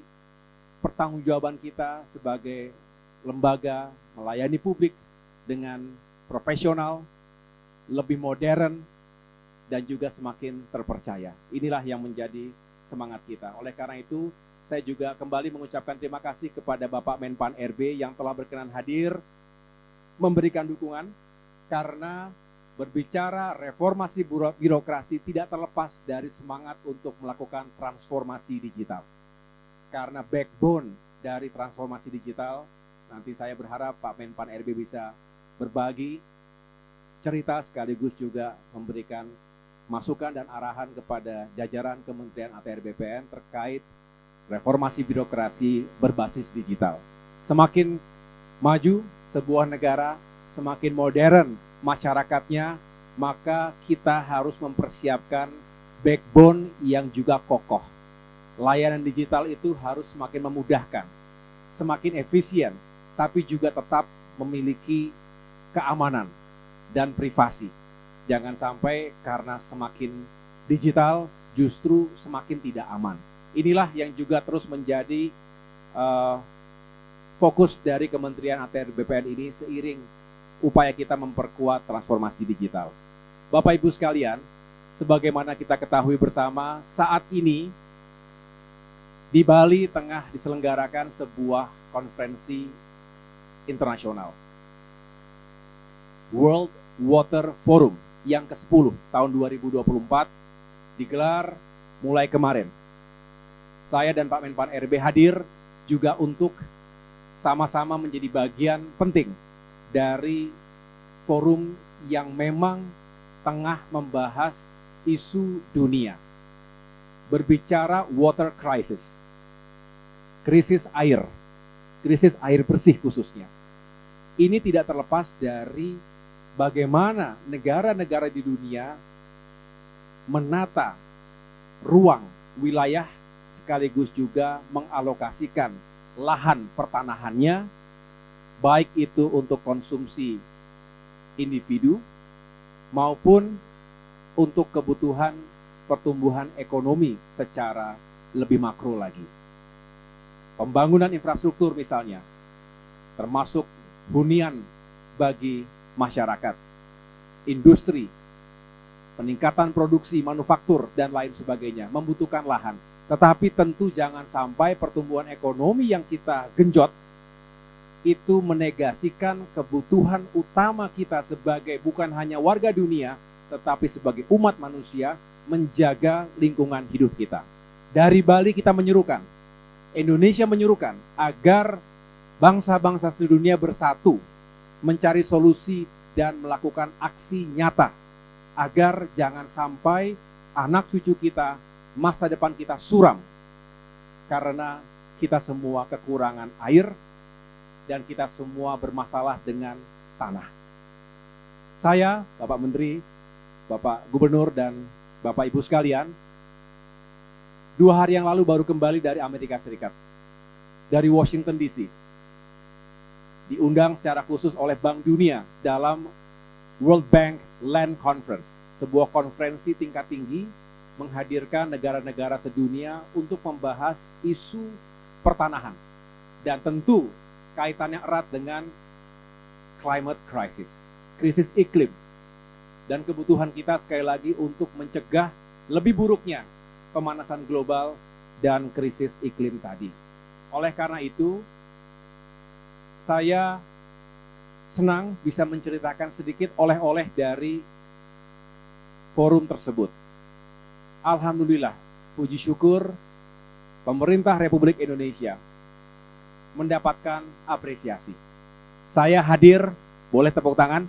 pertanggungjawaban kita sebagai lembaga melayani publik dengan profesional, lebih modern, dan juga semakin terpercaya. Inilah yang menjadi semangat kita. Oleh karena itu, saya juga kembali mengucapkan terima kasih kepada Bapak Menpan RB yang telah berkenan hadir, memberikan dukungan, karena berbicara reformasi birokrasi tidak terlepas dari semangat untuk melakukan transformasi digital. Karena backbone dari transformasi digital, nanti saya berharap Pak Menpan RB bisa berbagi cerita sekaligus juga memberikan masukan dan arahan kepada jajaran Kementerian ATR BPN terkait reformasi birokrasi berbasis digital. Semakin maju sebuah negara, semakin modern masyarakatnya, maka kita harus mempersiapkan backbone yang juga kokoh. Layanan digital itu harus semakin memudahkan, semakin efisien, tapi juga tetap memiliki keamanan dan privasi. Jangan sampai karena semakin digital justru semakin tidak aman. Inilah yang juga terus menjadi fokus dari Kementerian ATR BPN ini seiring upaya kita memperkuat transformasi digital. Bapak Ibu sekalian, sebagaimana kita ketahui bersama, saat ini di Bali tengah diselenggarakan sebuah konferensi internasional, World Water Forum yang ke-10 tahun 2024 digelar mulai kemarin. Saya dan Pak Menpan RB hadir juga untuk sama-sama menjadi bagian penting dari forum yang memang tengah membahas isu dunia. Berbicara water crisis, krisis air bersih khususnya. Ini tidak terlepas dari bagaimana negara-negara di dunia menata ruang wilayah sekaligus juga mengalokasikan lahan pertanahannya, baik itu untuk konsumsi individu maupun untuk kebutuhan pertumbuhan ekonomi secara lebih makro lagi. Pembangunan infrastruktur misalnya, termasuk hunian bagi masyarakat, industri, peningkatan produksi manufaktur dan lain sebagainya membutuhkan lahan. Tetapi tentu jangan sampai pertumbuhan ekonomi yang kita genjot itu menegasikan kebutuhan utama kita sebagai bukan hanya warga dunia, tetapi sebagai umat manusia menjaga lingkungan hidup kita. Dari Bali kita menyerukan, Indonesia menyerukan agar bangsa-bangsa sedunia bersatu mencari solusi dan melakukan aksi nyata agar jangan sampai anak cucu kita, masa depan kita suram karena kita semua kekurangan air dan kita semua bermasalah dengan tanah. Saya, Bapak Menteri, Bapak Gubernur, dan Bapak Ibu sekalian, 2 hari yang lalu baru kembali dari Amerika Serikat, dari Washington DC. Diundang secara khusus oleh Bank Dunia dalam World Bank Land Conference, sebuah konferensi tingkat tinggi menghadirkan negara-negara sedunia untuk membahas isu pertanahan. Dan tentu kaitannya erat dengan climate crisis, krisis iklim. Dan kebutuhan kita sekali lagi untuk mencegah lebih buruknya pemanasan global dan krisis iklim tadi. Oleh karena itu, saya senang bisa menceritakan sedikit oleh-oleh dari forum tersebut. Alhamdulillah, puji syukur, pemerintah Republik Indonesia mendapatkan apresiasi. Saya hadir, boleh tepuk tangan?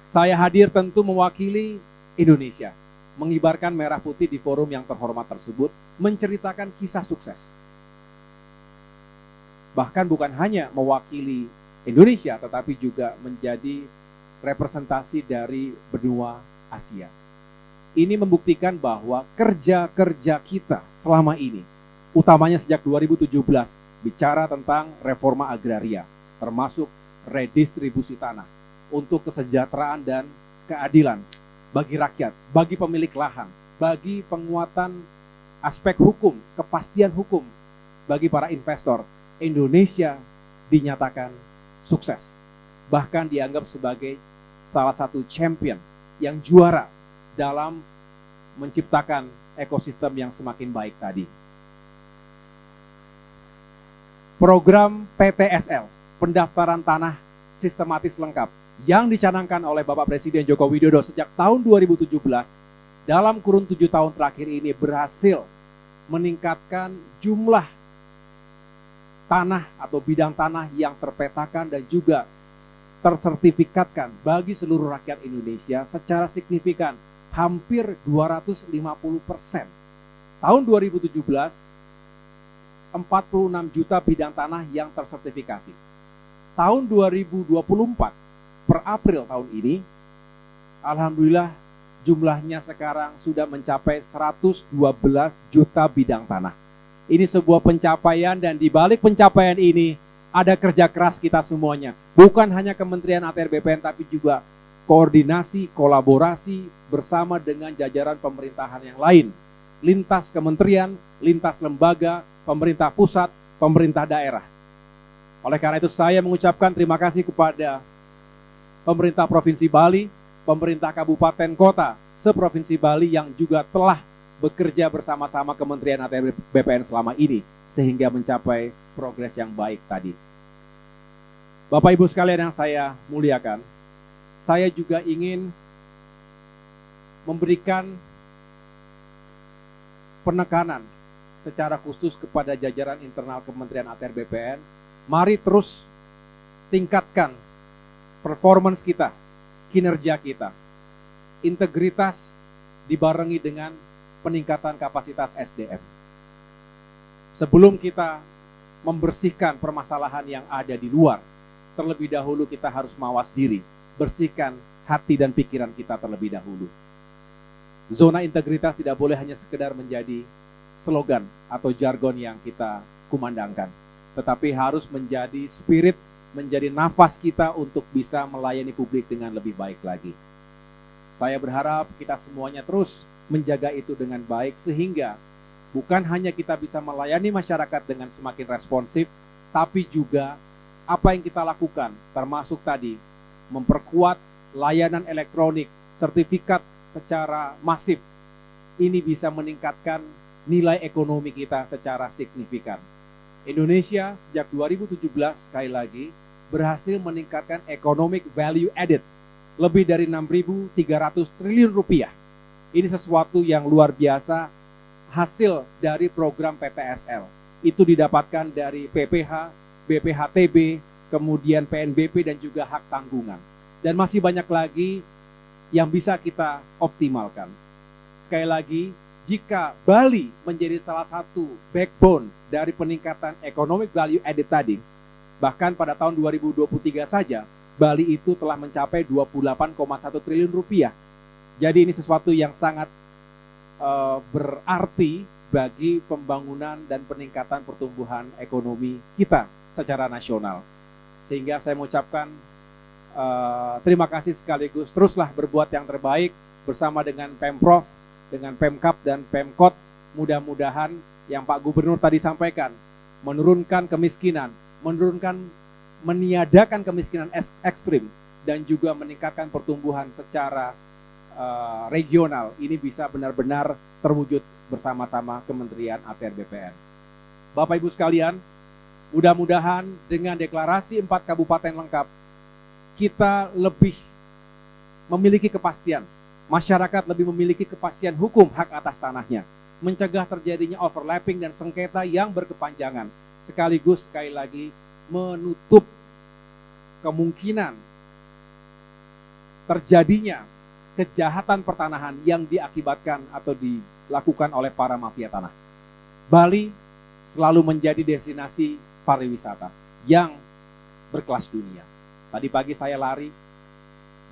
Saya hadir tentu mewakili Indonesia, mengibarkan merah putih di forum yang terhormat tersebut, menceritakan kisah sukses. Bahkan bukan hanya mewakili Indonesia, tetapi juga menjadi representasi dari benua Asia. Ini membuktikan bahwa kerja-kerja kita selama ini, utamanya sejak 2017, bicara tentang reforma agraria, termasuk redistribusi tanah, untuk kesejahteraan dan keadilan bagi rakyat, bagi pemilik lahan, bagi penguatan aspek hukum, kepastian hukum bagi para investor. Indonesia dinyatakan sukses, bahkan dianggap sebagai salah satu champion yang juara dalam menciptakan ekosistem yang semakin baik tadi. Program PTSL, pendaftaran tanah sistematis lengkap, yang dicanangkan oleh Bapak Presiden Joko Widodo sejak tahun 2017, dalam kurun 7 tahun terakhir ini berhasil meningkatkan jumlah tanah atau bidang tanah yang terpetakan dan juga tersertifikatkan bagi seluruh rakyat Indonesia secara signifikan, hampir 250%. Tahun 2017, 46 juta bidang tanah yang tersertifikasi. Tahun 2024, per April tahun ini, alhamdulillah jumlahnya sekarang sudah mencapai 112 juta bidang tanah. Ini sebuah pencapaian, dan di balik pencapaian ini ada kerja keras kita semuanya. Bukan hanya Kementerian ATR BPN, tapi juga koordinasi, kolaborasi bersama dengan jajaran pemerintahan yang lain. Lintas kementerian, lintas lembaga, pemerintah pusat, pemerintah daerah. Oleh karena itu saya mengucapkan terima kasih kepada pemerintah Provinsi Bali, pemerintah kabupaten kota seprovinsi Bali yang juga telah bekerja bersama-sama Kementerian ATR BPN selama ini sehingga mencapai progres yang baik tadi. Bapak Ibu sekalian yang saya muliakan, saya juga ingin memberikan penekanan secara khusus kepada jajaran internal Kementerian ATR BPN. Mari terus tingkatkan performance kita, kinerja kita, integritas dibarengi dengan peningkatan kapasitas SDM. Sebelum kita membersihkan permasalahan yang ada di luar, terlebih dahulu kita harus mawas diri, bersihkan hati dan pikiran kita terlebih dahulu. Zona integritas tidak boleh hanya sekedar menjadi slogan atau jargon yang kita kumandangkan, tetapi harus menjadi spirit, menjadi nafas kita untuk bisa melayani publik dengan lebih baik lagi. Saya berharap kita semuanya terus menjaga itu dengan baik, sehingga bukan hanya kita bisa melayani masyarakat dengan semakin responsif, tapi juga apa yang kita lakukan, termasuk tadi memperkuat layanan elektronik, sertifikat secara masif, ini bisa meningkatkan nilai ekonomi kita secara signifikan. Indonesia sejak 2017 sekali lagi berhasil meningkatkan economic value added lebih dari 6.300 triliun rupiah. Ini sesuatu yang luar biasa, hasil dari program PTSL. Itu didapatkan dari PPH, BPHTB, kemudian PNBP dan juga hak tanggungan. Dan masih banyak lagi yang bisa kita optimalkan. Sekali lagi, jika Bali menjadi salah satu backbone dari peningkatan economic value added tadi, bahkan pada tahun 2023 saja, Bali itu telah mencapai 28,1 triliun rupiah. Jadi ini sesuatu yang sangat berarti bagi pembangunan dan peningkatan pertumbuhan ekonomi kita secara nasional. Sehingga saya mengucapkan terima kasih sekaligus teruslah berbuat yang terbaik bersama dengan Pemprov, dengan Pemkab dan Pemkot. Mudah-mudahan yang Pak Gubernur tadi sampaikan, menurunkan kemiskinan, menurunkan meniadakan kemiskinan ekstrim dan juga meningkatkan pertumbuhan secara regional ini bisa benar-benar terwujud bersama-sama Kementerian ATR BPN. Bapak Ibu sekalian, mudah-mudahan dengan deklarasi 4 kabupaten lengkap, kita lebih memiliki kepastian, masyarakat lebih memiliki kepastian hukum hak atas tanahnya, mencegah terjadinya overlapping dan sengketa yang berkepanjangan, sekaligus sekali lagi menutup kemungkinan terjadinya kejahatan pertanahan yang diakibatkan atau dilakukan oleh para mafia tanah. Bali selalu menjadi destinasi pariwisata yang berkelas dunia. Tadi pagi saya lari,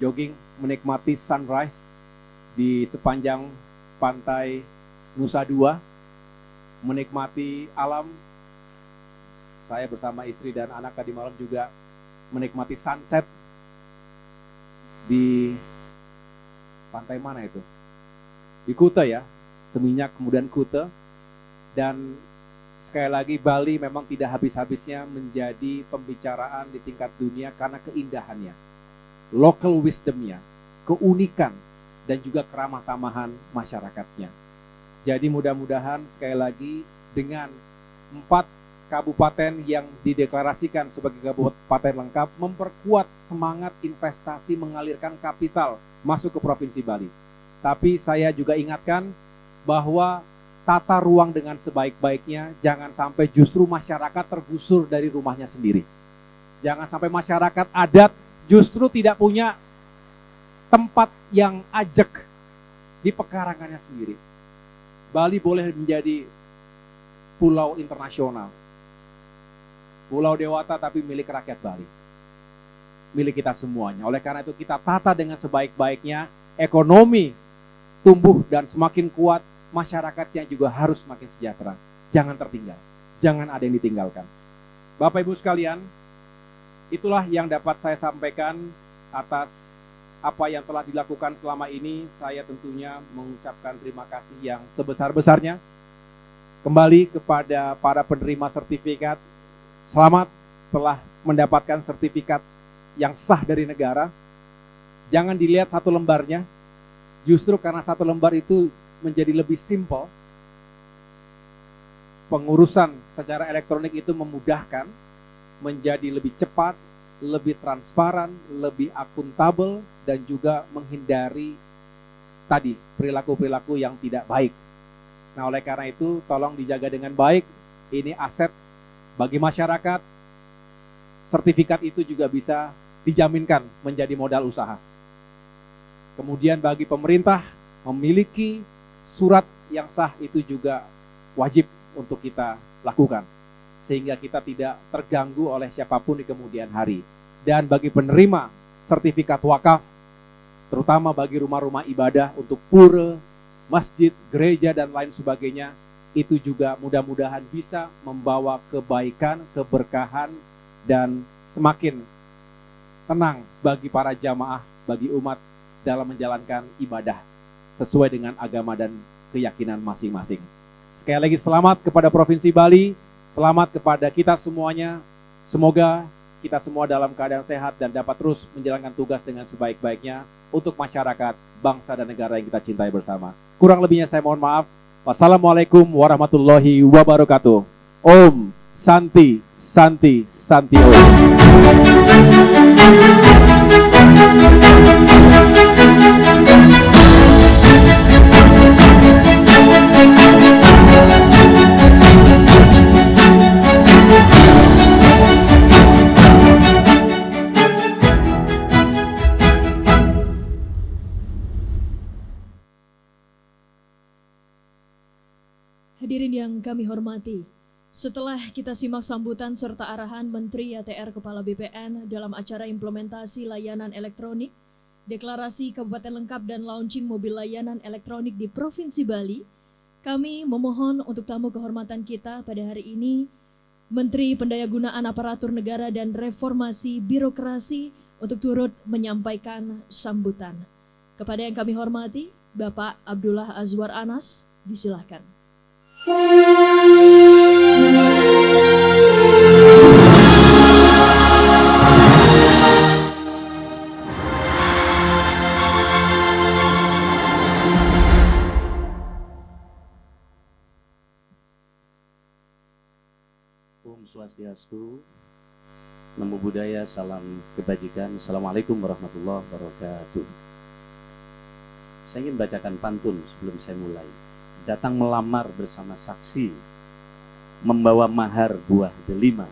jogging, menikmati sunrise di sepanjang pantai Nusa Dua, menikmati alam. Saya bersama istri dan anak tadi malam juga menikmati sunset di pantai mana itu? Di Kuta ya, Seminyak kemudian Kuta. Dan sekali lagi Bali memang tidak habis-habisnya menjadi pembicaraan di tingkat dunia karena keindahannya, local wisdomnya, keunikan, dan juga keramah tamahan masyarakatnya. Jadi mudah-mudahan sekali lagi dengan 4 kabupaten yang dideklarasikan sebagai kabupaten lengkap memperkuat semangat investasi mengalirkan kapital masuk ke Provinsi Bali. Tapi saya juga ingatkan bahwa tata ruang dengan sebaik-baiknya, jangan sampai justru masyarakat tergusur dari rumahnya sendiri. Jangan sampai masyarakat adat justru tidak punya tempat yang ajak di pekarangannya sendiri. Bali boleh menjadi pulau internasional, pulau dewata tapi milik rakyat Bali, milik kita semuanya. Oleh karena itu kita tata dengan sebaik-baiknya, ekonomi tumbuh dan semakin kuat, masyarakatnya juga harus semakin sejahtera. Jangan tertinggal, jangan ada yang ditinggalkan. Bapak Ibu sekalian, itulah yang dapat saya sampaikan atas apa yang telah dilakukan selama ini. Saya tentunya mengucapkan terima kasih yang sebesar-besarnya kembali kepada para penerima sertifikat. Selamat telah mendapatkan sertifikat yang sah dari negara. Jangan dilihat satu lembarnya, justru karena satu lembar itu menjadi lebih simpel. Pengurusan secara elektronik itu memudahkan, menjadi lebih cepat, lebih transparan, lebih akuntabel, dan juga menghindari tadi perilaku-perilaku yang tidak baik. Nah, oleh karena itu tolong dijaga dengan baik. Ini aset bagi masyarakat. Sertifikat itu juga bisa dijaminkan menjadi modal usaha. Kemudian bagi pemerintah memiliki surat yang sah itu juga wajib untuk kita lakukan, sehingga kita tidak terganggu oleh siapapun di kemudian hari. Dan bagi penerima sertifikat wakaf, terutama bagi rumah-rumah ibadah untuk pura, masjid, gereja, dan lain sebagainya, itu juga mudah-mudahan bisa membawa kebaikan, keberkahan, dan semakin tenang bagi para jamaah, bagi umat dalam menjalankan ibadah sesuai dengan agama dan keyakinan masing-masing. Sekali lagi selamat kepada Provinsi Bali, selamat kepada kita semuanya. Semoga kita semua dalam keadaan sehat dan dapat terus menjalankan tugas dengan sebaik-baiknya untuk masyarakat, bangsa, dan negara yang kita cintai bersama. Kurang lebihnya saya mohon maaf. Wassalamualaikum warahmatullahi wabarakatuh. Om Santi Santi Santi Om. Hadirin yang kami hormati, setelah kita simak sambutan serta arahan Menteri ATR Kepala BPN dalam acara implementasi layanan elektronik, deklarasi kabupaten lengkap dan launching mobil layanan elektronik di Provinsi Bali, kami memohon untuk tamu kehormatan kita pada hari ini, Menteri Pendayagunaan Aparatur Negara dan Reformasi Birokrasi untuk turut menyampaikan sambutan. Kepada yang kami hormati, Bapak Abdullah Azwar Anas, disilahkan. Swastiastu. Namo Buddhaya, salam kebajikan. Assalamualaikum warahmatullahi wabarakatuh. Saya ingin bacakan pantun sebelum saya mulai. Datang melamar bersama saksi, membawa mahar buah delima.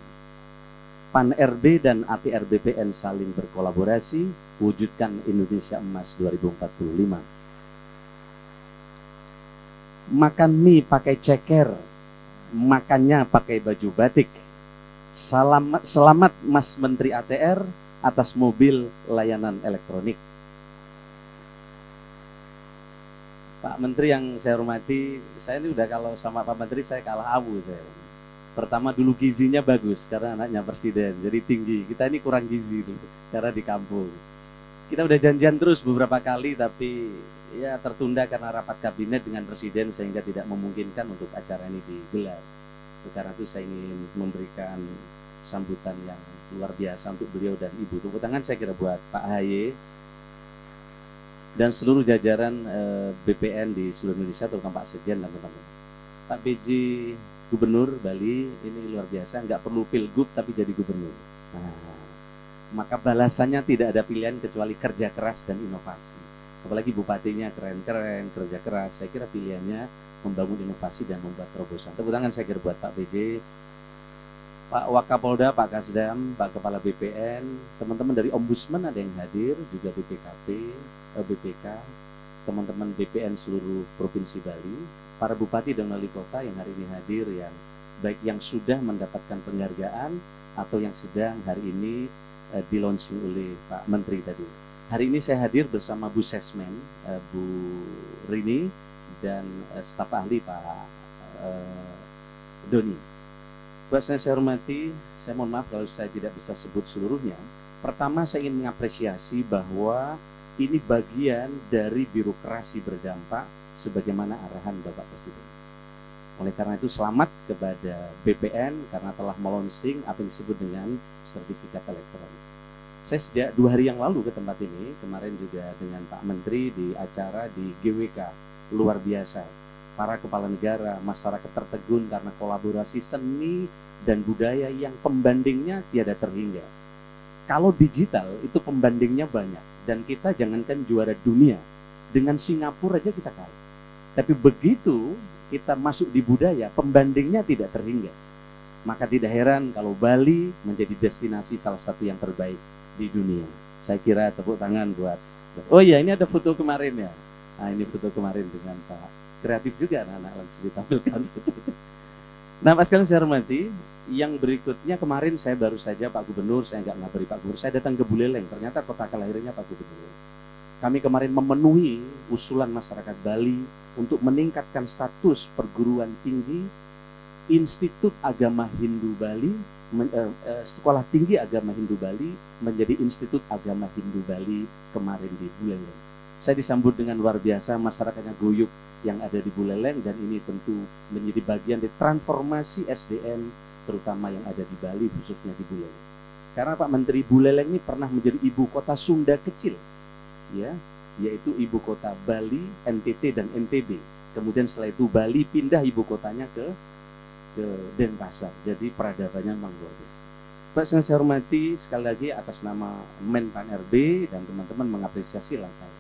PAN RB dan ATR BPN saling berkolaborasi, wujudkan Indonesia Emas 2045. Makan mie pakai ceker, makannya pakai baju batik. Selamat Mas Menteri ATR atas mobil layanan elektronik. Pak Menteri yang saya hormati, saya ini udah kalau sama Pak Menteri saya kalah awu saya. Pertama dulu gizinya bagus karena anaknya presiden, jadi tinggi. Kita ini kurang gizi dulu karena di kampung. Kita udah janjian terus beberapa kali tapi ya tertunda karena rapat kabinet dengan presiden sehingga tidak memungkinkan untuk acara ini digelar. Karena itu saya ingin memberikan sambutan yang luar biasa untuk beliau dan Ibu. Tepuk tangan saya kira buat Pak AHY dan seluruh jajaran BPN di seluruh Indonesia, terutama Pak Sekjen dan teman-teman. Pak BJ Gubernur Bali ini luar biasa, nggak perlu pilgub tapi jadi gubernur. Nah, maka balasannya tidak ada pilihan kecuali kerja keras dan inovasi. Apalagi bupatinya keren-keren, kerja keras. Saya kira pilihannya membangun inovasi dan membuat terobosan. Tepuk tangan saya kira buat Pak BJ, Pak Wakapolda, Pak Kasdam, Pak Kepala BPN, teman-teman dari Ombudsman ada yang hadir, juga BPKP, BPK, teman-teman BPN seluruh Provinsi Bali, para bupati dan wali kota yang hari ini hadir, yang baik yang sudah mendapatkan penghargaan atau yang sedang hari ini di-launching oleh Pak Menteri tadi. Hari ini saya hadir bersama Bu Sesmen, Bu Rini, dan staf ahli Pak Doni. Buat saya hormati, saya mohon maaf kalau saya tidak bisa sebut seluruhnya. Pertama saya ingin mengapresiasi bahwa ini bagian dari birokrasi berdampak sebagaimana arahan Bapak Presiden. Oleh karena itu selamat kepada BPN karena telah melonsing apa yang disebut dengan sertifikat elektronik. Saya sejak 2 hari yang lalu ke tempat ini, kemarin juga dengan Pak Menteri di acara di GWK, luar biasa. Para kepala negara, masyarakat tertegun karena kolaborasi seni dan budaya yang pembandingnya tiada terhingga. Kalau digital itu pembandingnya banyak, dan kita jangankan juara dunia, dengan Singapura aja kita kalah. Tapi begitu kita masuk di budaya, pembandingnya tidak terhingga. Maka tidak heran kalau Bali menjadi destinasi salah satu yang terbaik di dunia. Saya kira tepuk tangan buat. Oh iya, ini ada foto kemarin ya. Nah, ini foto kemarin dengan Pak. Kreatif juga anak-anak langsung ditampilkan. Nah, Pak sekalian saya hormati, yang berikutnya kemarin saya baru saja Pak Gubernur, saya nggak ngabari Pak Gubernur, saya datang ke Buleleng, ternyata kota kelahirannya Pak Gubernur. Kami kemarin memenuhi usulan masyarakat Bali untuk meningkatkan status perguruan tinggi Institut Agama Hindu Bali, Sekolah Tinggi Agama Hindu Bali menjadi Institut Agama Hindu Bali kemarin di Buleleng. Saya disambut dengan luar biasa, masyarakatnya guyup yang ada di Buleleng, dan ini tentu menjadi bagian dari transformasi SDM terutama yang ada di Bali, khususnya di Buleleng. Karena Pak Menteri, Buleleng ini pernah menjadi ibu kota Sunda kecil, ya, yaitu ibu kota Bali, NTT dan NTB. Kemudian setelah itu Bali pindah ibu kotanya ke Denpasar. Jadi peradabannya memang luar biasa. Pak saya hormati, sekali lagi atas nama Menpan RB dan teman-teman mengapresiasi langkah.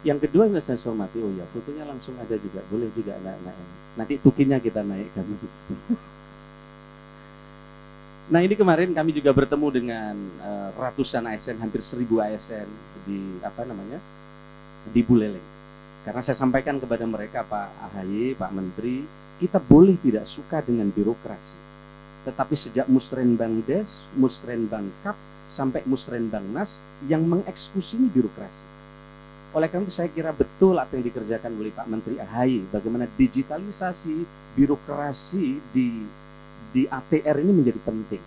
Yang kedua yang saya hormati, oh ya, fotonya langsung ada juga, boleh juga anak-anak ini. Nanti tukinya kita naikkan. Nah, ini kemarin kami juga bertemu dengan ratusan ASN, hampir 1000 ASN di di Buleleng. Karena saya sampaikan kepada mereka, Pak AHY, Pak Menteri, kita boleh tidak suka dengan birokrasi, tetapi sejak Musrenbang Des, Musrenbang Kap, sampai Musrenbang Nas yang mengeksekusi ini birokrasi. Oleh karena itu saya kira betul apa yang dikerjakan oleh Pak Menteri AHY, bagaimana digitalisasi birokrasi di ATR ini menjadi penting.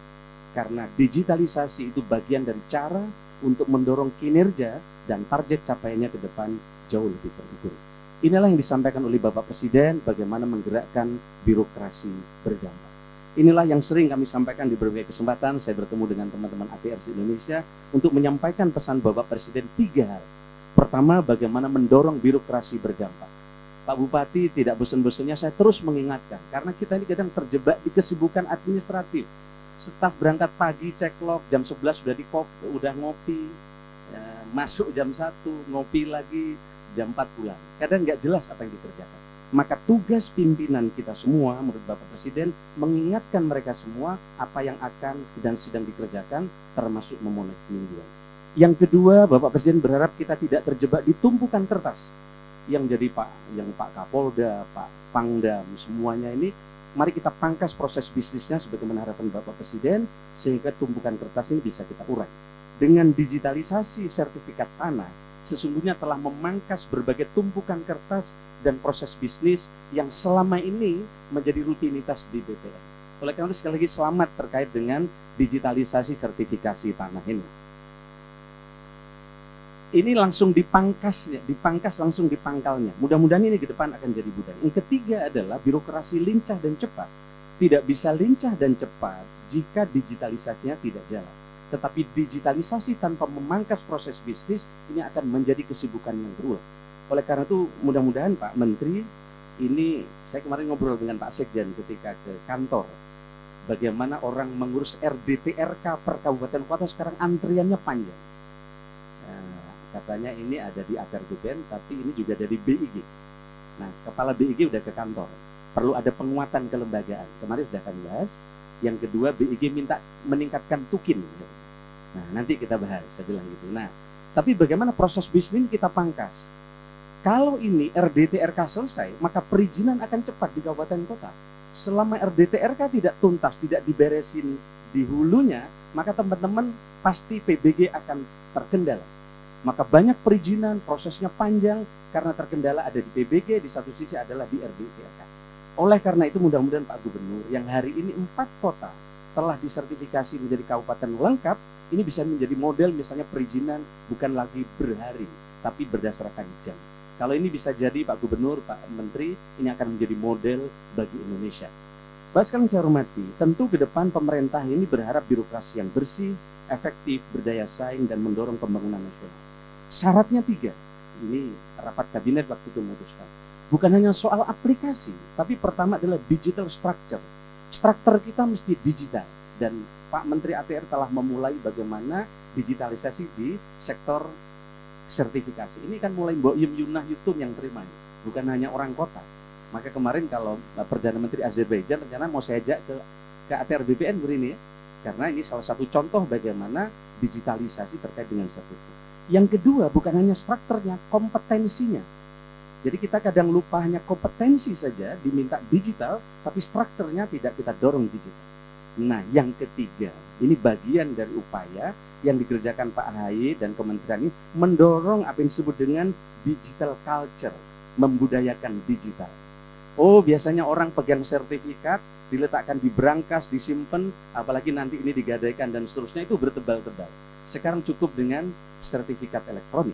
Karena digitalisasi itu bagian dari cara untuk mendorong kinerja dan target capaiannya ke depan jauh lebih terukur. Inilah yang disampaikan oleh Bapak Presiden, bagaimana menggerakkan birokrasi berdampak. Inilah yang sering kami sampaikan di berbagai kesempatan. Saya bertemu dengan teman-teman ATR di Indonesia untuk menyampaikan pesan Bapak Presiden 3 hal. Pertama, bagaimana mendorong birokrasi berdampak. Pak Bupati tidak bosan-bosannya saya terus mengingatkan, karena kita ini kadang terjebak di kesibukan administratif. Staf berangkat pagi ceklok, jam 11 udah ngopi, masuk jam 1, ngopi lagi, jam 4 pulang. Kadang nggak jelas apa yang dikerjakan. Maka tugas pimpinan kita semua, menurut Bapak Presiden, mengingatkan mereka semua apa yang akan dan sedang dikerjakan, termasuk memenuhi mingguan. Yang kedua, Bapak Presiden berharap kita tidak terjebak di tumpukan kertas yang jadi Pak Kapolda, Pak Pangdam, semuanya ini. Mari kita pangkas proses bisnisnya sebagaimana harapan Bapak Presiden, sehingga tumpukan kertas ini bisa kita urai. Dengan digitalisasi sertifikat tanah, sesungguhnya telah memangkas berbagai tumpukan kertas dan proses bisnis yang selama ini menjadi rutinitas di BPN. Oleh karena itu sekali lagi selamat terkait dengan digitalisasi sertifikasi tanah ini. Ini langsung dipangkas langsung di pangkalnya. Mudah-mudahan ini ke depan akan jadi budaya. Yang ketiga adalah birokrasi lincah dan cepat. Tidak bisa lincah dan cepat jika digitalisasinya tidak jalan. Tetapi digitalisasi tanpa memangkas proses bisnis ini akan menjadi kesibukan yang berulang. Oleh karena itu mudah-mudahan Pak Menteri, ini saya kemarin ngobrol dengan Pak Sekjen ketika ke kantor. Bagaimana orang mengurus RDTRK per kabupaten kota sekarang antriannya panjang. Katanya ini ada di akar BPN, tapi ini juga dari BIG. Nah, kepala BIG udah ke kantor. Perlu ada penguatan kelembagaan. Kemarin sudah kami bahas. Yang kedua, BIG minta meningkatkan tukin. Nah, nanti kita bahas, saya bilang gitu. Nah, tapi bagaimana proses bisnis ini kita pangkas? Kalau ini RDTRK selesai, maka perizinan akan cepat di kabupaten kota. Selama RDTRK tidak tuntas, tidak diberesin di hulunya, maka teman-teman pasti PBG akan terkendala. Maka banyak perizinan, prosesnya panjang karena terkendala ada di PBG, di satu sisi adalah di RDTRK. Oleh karena itu mudah-mudahan Pak Gubernur yang hari ini 4 kota telah disertifikasi menjadi kabupaten lengkap, ini bisa menjadi model misalnya perizinan bukan lagi berhari, tapi berdasarkan jam. Kalau ini bisa jadi Pak Gubernur, Pak Menteri, ini akan menjadi model bagi Indonesia. Bapak sekalian saya hormati, tentu ke depan pemerintah ini berharap birokrasi yang bersih, efektif, berdaya saing, dan mendorong pembangunan nasional. Syaratnya 3, ini rapat kabinet waktu itu memutuskan. Bukan hanya soal aplikasi, tapi pertama adalah digital structure. Struktur kita mesti digital, dan Pak Menteri ATR telah memulai bagaimana digitalisasi di sektor sertifikasi. Ini kan mulai Mbok Yunah Yutun yang terima, bukan hanya orang kota. Maka kemarin kalau Perdana Menteri Azerbaijan rencana mau saya ajak ke ATR BPN ini ya, karena ini salah satu contoh bagaimana digitalisasi terkait dengan sertifikat. Yang kedua, bukan hanya strukturnya, kompetensinya. Jadi kita kadang lupa hanya kompetensi saja diminta digital, tapi strukturnya tidak kita dorong digital. Nah, yang ketiga, ini bagian dari upaya yang dikerjakan Pak AHY dan kementerian ini mendorong apa yang disebut dengan digital culture, membudayakan digital. Oh, biasanya orang pegang sertifikat, diletakkan di brankas, disimpan, apalagi nanti ini digadaikan dan seterusnya, itu bertebal-tebal. Sekarang cukup dengan sertifikat elektronik.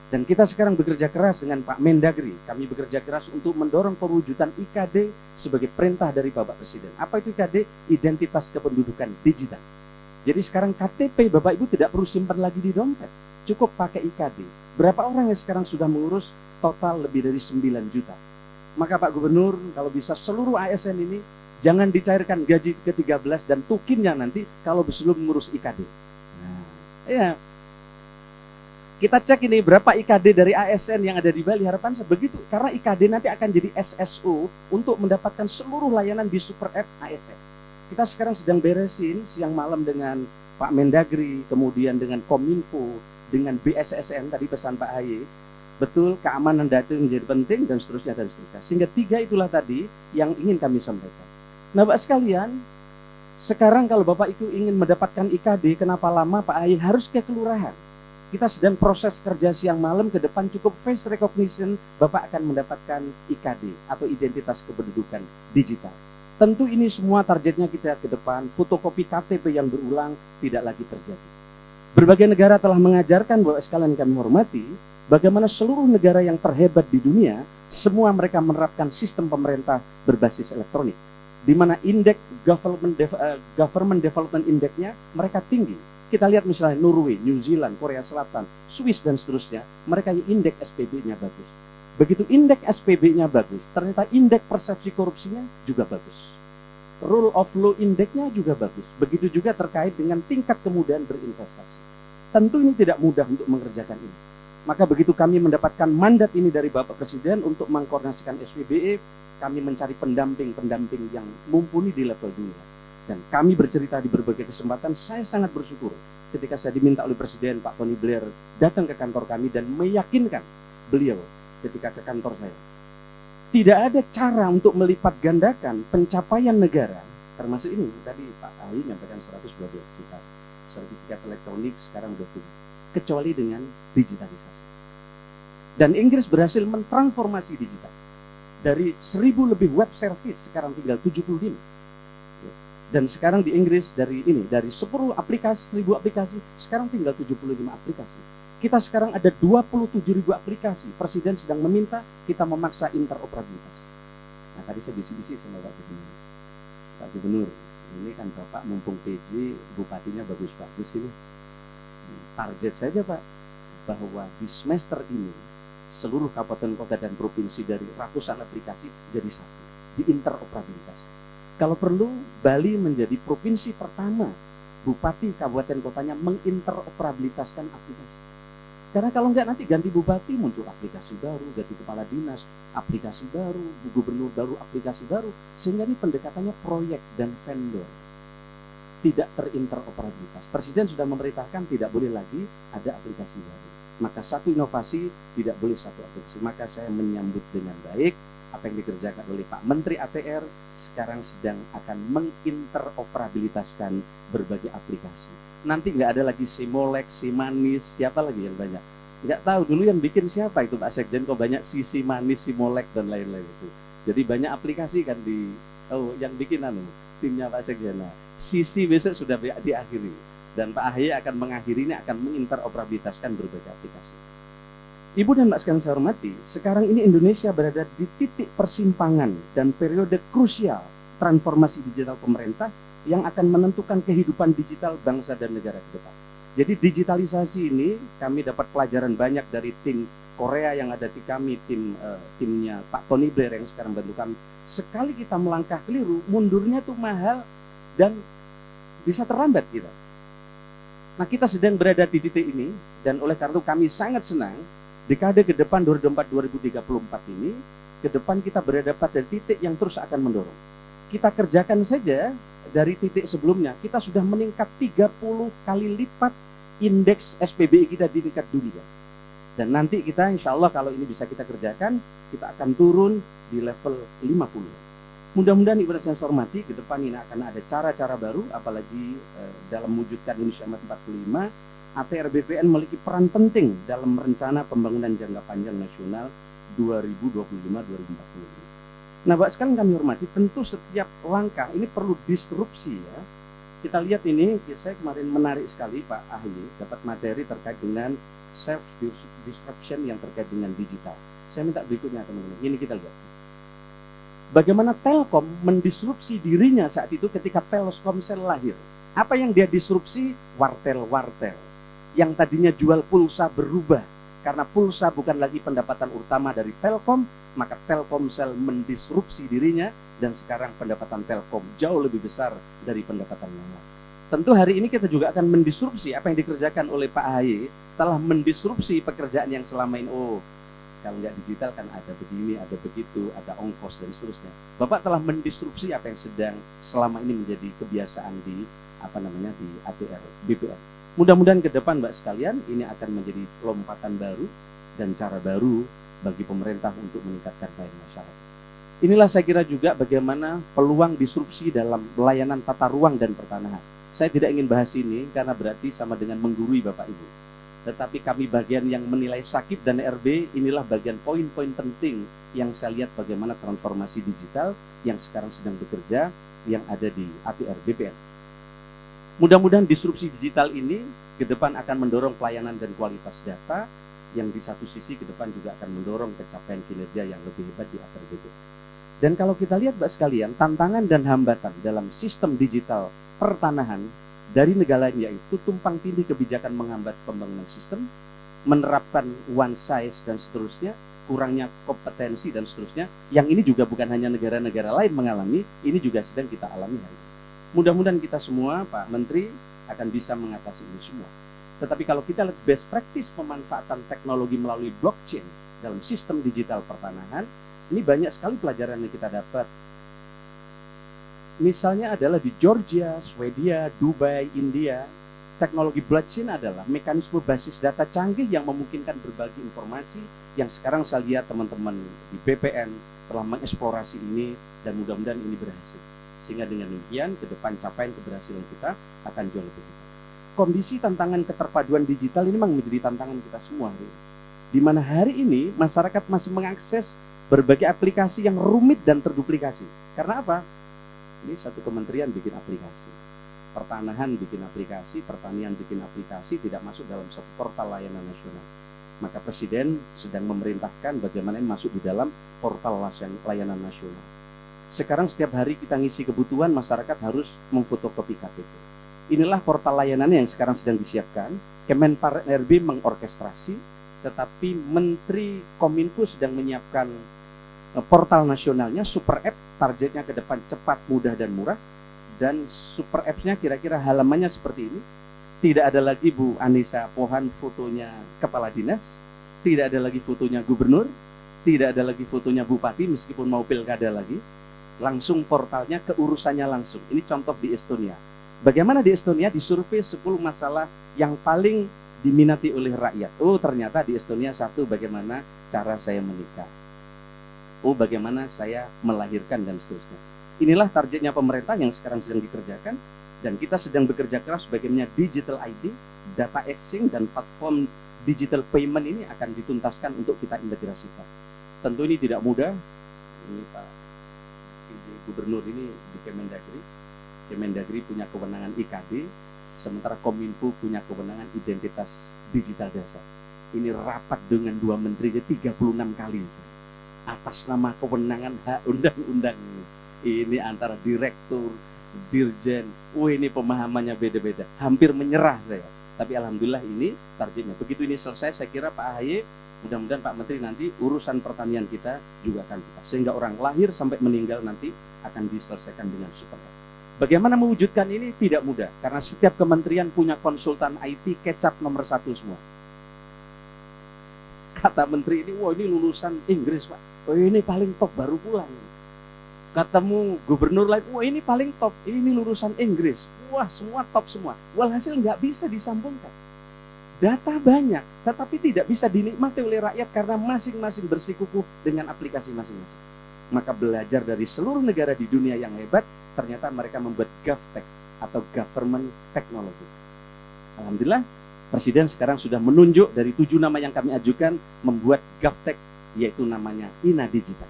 Dan kita sekarang bekerja keras dengan Pak Mendagri. Kami bekerja keras untuk mendorong pewujudan IKD sebagai perintah dari Bapak Presiden. Apa itu IKD? Identitas kependudukan digital. Jadi sekarang KTP Bapak Ibu tidak perlu simpan lagi di dompet. Cukup pakai IKD. Berapa orang yang sekarang sudah mengurus? Total lebih dari 9 juta. Maka Pak Gubernur, kalau bisa seluruh ASN ini, jangan dicairkan gaji ke-13 dan tukinnya nanti kalau belum mengurus IKD. Nah, ya. Kita cek ini berapa IKD dari ASN yang ada di Bali, harapan sebegitu. Karena IKD nanti akan jadi SSO untuk mendapatkan seluruh layanan di Super App ASN. Kita sekarang sedang beresin siang malam dengan Pak Mendagri, kemudian dengan Kominfo, dengan BSSN, tadi pesan Pak AHY. Betul, keamanan data menjadi penting dan seterusnya dan seterusnya. Sehingga 3 itulah tadi yang ingin kami sampaikan. Nah, Bapak sekalian, sekarang kalau Bapak itu ingin mendapatkan IKD, kenapa lama Pak AHY harus ke kelurahan? Kita sedang proses kerja siang malam, ke depan cukup face recognition, Bapak akan mendapatkan IKD atau identitas kependudukan digital. Tentu ini semua targetnya kita ke depan, fotokopi KTP yang berulang tidak lagi terjadi. Berbagai negara telah mengajarkan bahwa sekalian kami hormati, bagaimana seluruh negara yang terhebat di dunia, semua mereka menerapkan sistem pemerintah berbasis elektronik. Di mana indeks government development index-nya mereka tinggi. Kita lihat misalnya Norway, New Zealand, Korea Selatan, Swiss dan seterusnya, mereka indeks SPB-nya bagus. Begitu indeks SPB-nya bagus, ternyata indeks persepsi korupsinya juga bagus. Rule of law index-nya juga bagus. Begitu juga terkait dengan tingkat kemudahan berinvestasi. Tentu ini tidak mudah untuk mengerjakan ini. Maka begitu kami mendapatkan mandat ini dari Bapak Presiden untuk mengkoordinasikan SPBE, kami mencari pendamping-pendamping yang mumpuni di level dunia. Dan kami bercerita di berbagai kesempatan, saya sangat bersyukur ketika saya diminta oleh Presiden Pak Tony Blair datang ke kantor kami dan meyakinkan beliau ketika ke kantor saya. Tidak ada cara untuk melipat gandakan pencapaian negara, termasuk ini, tadi Pak Ali menyampaikan 112 juta sertifikat elektronik sekarang sudah tumbuh, kecuali dengan digitalisasi. Dan Inggris berhasil mentransformasi digital. Dari 1000 lebih web service sekarang tinggal 75. Dan sekarang di Inggris dari 10 aplikasi, 1000 aplikasi, sekarang tinggal 75 aplikasi. Kita sekarang ada 27.000 aplikasi. Presiden sedang meminta kita memaksa interoperabilitas. Nah, tadi saya bisik-bisik sama Pak Gubernur. Pak Gubernur, ini kan Bapak mumpung PJ, bupatinya bagus-bagus ini. Target saja Pak, bahwa di semester ini seluruh kabupaten, kota, dan provinsi dari ratusan aplikasi jadi satu, di interoperabilitas. Kalau perlu, Bali menjadi provinsi pertama bupati kabupaten kotanya menginteroperabilitaskan aplikasi. Karena kalau enggak nanti ganti bupati muncul aplikasi baru, ganti kepala dinas, aplikasi baru, gubernur baru, aplikasi baru. Sehingga ini pendekatannya proyek dan vendor. Tidak terinteroperabilitas. Presiden sudah memerintahkan tidak boleh lagi ada aplikasi baru. Maka satu inovasi tidak boleh satu aplikasi. Maka saya menyambut dengan baik apa yang dikerjakan oleh Pak Menteri ATR sekarang sedang akan menginteroperabilitaskan berbagai aplikasi. Nanti nggak ada lagi si Molek, si Manis, siapa lagi yang banyak. Nggak tahu dulu yang bikin siapa itu Pak Sekjen, kok banyak si Manis, si Molek, dan lain-lain itu. Jadi banyak aplikasi kan yang bikin timnya Pak Sekjen. Nah, sisi besok sudah diakhiri. Dan Pak AHY akan mengakhiri ini, akan menginteroperabilitaskan berbagai aplikasi. Ibu dan Mbak sekalian saya hormati, sekarang ini Indonesia berada di titik persimpangan dan periode krusial transformasi digital pemerintah yang akan menentukan kehidupan digital bangsa dan negara ke depan. Jadi digitalisasi ini kami dapat pelajaran banyak dari tim Korea yang ada di kami, timnya Pak Tony Blair yang sekarang bantu kami. Sekali kita melangkah keliru, mundurnya tuh mahal dan bisa terlambat kita. Nah, kita sedang berada di titik ini dan oleh karena itu kami sangat senang dekade ke depan 2024 ini, ke depan kita berada pada titik yang terus akan mendorong. Kita kerjakan saja dari titik sebelumnya, kita sudah meningkat 30 kali lipat indeks SPBI kita di tingkat dunia. Dan nanti kita insya Allah kalau ini bisa kita kerjakan, kita akan turun di level 50. Mudah-mudahan Ibu dan saya hormati, ke depan ini akan ada cara-cara baru, apalagi dalam mewujudkan Indonesia 45, ATR BPN memiliki peran penting dalam rencana pembangunan jangka panjang nasional 2025-2045. Nah, Pak sekalian kami hormati, tentu setiap langkah ini perlu disrupsi ya. Kita lihat ini, saya kemarin menarik sekali Pak AHY dapat materi terkait dengan self disruption yang terkait dengan digital. Saya minta berikutnya teman-teman. Ini kita lihat. Bagaimana Telkom mendisrupsi dirinya saat itu ketika Telkomsel lahir. Apa yang dia disrupsi? Wartel-wartel. Yang tadinya jual pulsa berubah. Karena pulsa bukan lagi pendapatan utama dari Telkom, maka Telkomsel mendisrupsi dirinya dan sekarang pendapatan Telkom jauh lebih besar dari pendapatan yang lain. Tentu hari ini kita juga akan mendisrupsi apa yang dikerjakan oleh Pak AHY, telah mendisrupsi pekerjaan yang selama ini, kalau nggak digital kan ada begini, ada begitu, ada ongkos dan seterusnya. Bapak telah mendisrupsi apa yang sedang selama ini menjadi kebiasaan di di ATR BPN. Mudah-mudahan ke depan Mbak sekalian ini akan menjadi lompatan baru dan cara baru bagi pemerintah untuk meningkatkan pelayanan masyarakat. Inilah saya kira juga bagaimana peluang disrupsi dalam pelayanan tata ruang dan pertanahan. Saya tidak ingin bahas ini karena berarti sama dengan menggurui Bapak Ibu. Tetapi kami bagian yang menilai sakit dan RB, inilah bagian poin-poin penting yang saya lihat bagaimana transformasi digital yang sekarang sedang bekerja yang ada di ATR BPN. Mudah-mudahan disrupsi digital ini ke depan akan mendorong pelayanan dan kualitas data yang di satu sisi ke depan juga akan mendorong pencapaian kinerja yang lebih hebat di ATR BPN. Dan kalau kita lihat Mbak sekalian, tantangan dan hambatan dalam sistem digital pertanahan dari negara lain yaitu tumpang tindih kebijakan menghambat pembangunan sistem, menerapkan one size dan seterusnya, kurangnya kompetensi dan seterusnya, yang ini juga bukan hanya negara-negara lain mengalami, ini juga sedang kita alami hari ini. Mudah-mudahan kita semua, Pak Menteri, akan bisa mengatasi ini semua. Tetapi kalau kita lihat best practice pemanfaatan teknologi melalui blockchain dalam sistem digital pertanahan, ini banyak sekali pelajaran yang kita dapat. Misalnya adalah di Georgia, Swedia, Dubai, India, teknologi blockchain adalah mekanisme basis data canggih yang memungkinkan berbagi informasi yang sekarang saya lihat teman-teman di BPN telah mengeksplorasi ini dan mudah-mudahan ini berhasil. Sehingga dengan demikian ke depan capaian keberhasilan kita akan jauh lebih baik. Kondisi tantangan keterpaduan digital ini memang menjadi tantangan kita semua. Di mana hari ini masyarakat masih mengakses berbagai aplikasi yang rumit dan terduplikasi. Karena apa? Ini satu kementerian bikin aplikasi. Pertanahan bikin aplikasi, pertanian bikin aplikasi, tidak masuk dalam satu portal layanan nasional. Maka Presiden sedang memerintahkan bagaimana ini masuk di dalam portal layanan nasional. Sekarang setiap hari kita ngisi kebutuhan, masyarakat harus memfotokopi KTP. Inilah portal layanan yang sekarang sedang disiapkan. Kemenpan RB mengorkestrasi, tetapi Menteri Kominfo sedang menyiapkan portal nasionalnya, super app, targetnya ke depan cepat, mudah, dan murah. Dan super apps-nya kira-kira halamannya seperti ini. Tidak ada lagi Bu Anissa Pohan fotonya kepala dinas, tidak ada lagi fotonya gubernur, tidak ada lagi fotonya bupati meskipun mau pilkada lagi. Langsung portalnya keurusannya langsung. Ini contoh di Estonia. Bagaimana di Estonia? Disurvei 10 masalah yang paling diminati oleh rakyat. Oh, ternyata di Estonia satu, bagaimana cara saya menikah. Oh, bagaimana saya melahirkan dan seterusnya. Inilah targetnya pemerintah yang sekarang sedang dikerjakan, dan kita sedang bekerja keras bagaimana digital ID, data exchange, dan platform digital payment ini akan dituntaskan untuk kita integrasikan. Tentu ini tidak mudah. Ini Pak Gubernur ini di Kemendagri. Kemendagri punya kewenangan IKD, sementara Kominfo punya kewenangan identitas digital dasar. Ini rapat dengan 2 menteri 36 kali atas nama kewenangan hak undang-undang ini. Ini antara direktur, dirjen, ini pemahamannya beda-beda. Hampir menyerah saya. Tapi alhamdulillah ini targetnya. Begitu ini selesai, saya kira Pak AHY, mudah-mudahan Pak Menteri nanti urusan pertanian kita juga akan kita. Sehingga orang lahir sampai meninggal nanti akan diselesaikan dengan super. Bagaimana mewujudkan ini? Tidak mudah. Karena setiap kementerian punya konsultan IT kecap nomor 1 semua. Kata menteri ini, wah ini lulusan Inggris Pak. Oh ini paling top baru pulang. Ketemu gubernur lain, wah ini paling top, ini lulusan Inggris, wah semua top semua. Walhasil nggak bisa disambungkan. Data banyak, tetapi tidak bisa dinikmati oleh rakyat karena masing-masing bersikukuh dengan aplikasi masing-masing. Maka belajar dari seluruh negara di dunia yang hebat, ternyata mereka membuat GovTech atau Government Technology. Alhamdulillah, Presiden sekarang sudah menunjuk dari 7 nama yang kami ajukan membuat GovTech, yaitu namanya INA Digital.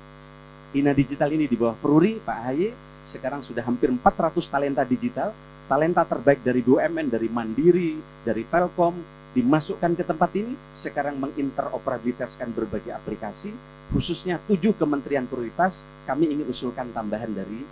INA Digital ini di bawah Peruri, Pak AHY, sekarang sudah hampir 400 talenta digital, talenta terbaik dari BUMN, dari Mandiri, dari Telkom, dimasukkan ke tempat ini, sekarang menginteroperabilitaskan berbagai aplikasi, khususnya 7 kementerian prioritas, kami ingin usulkan tambahan dari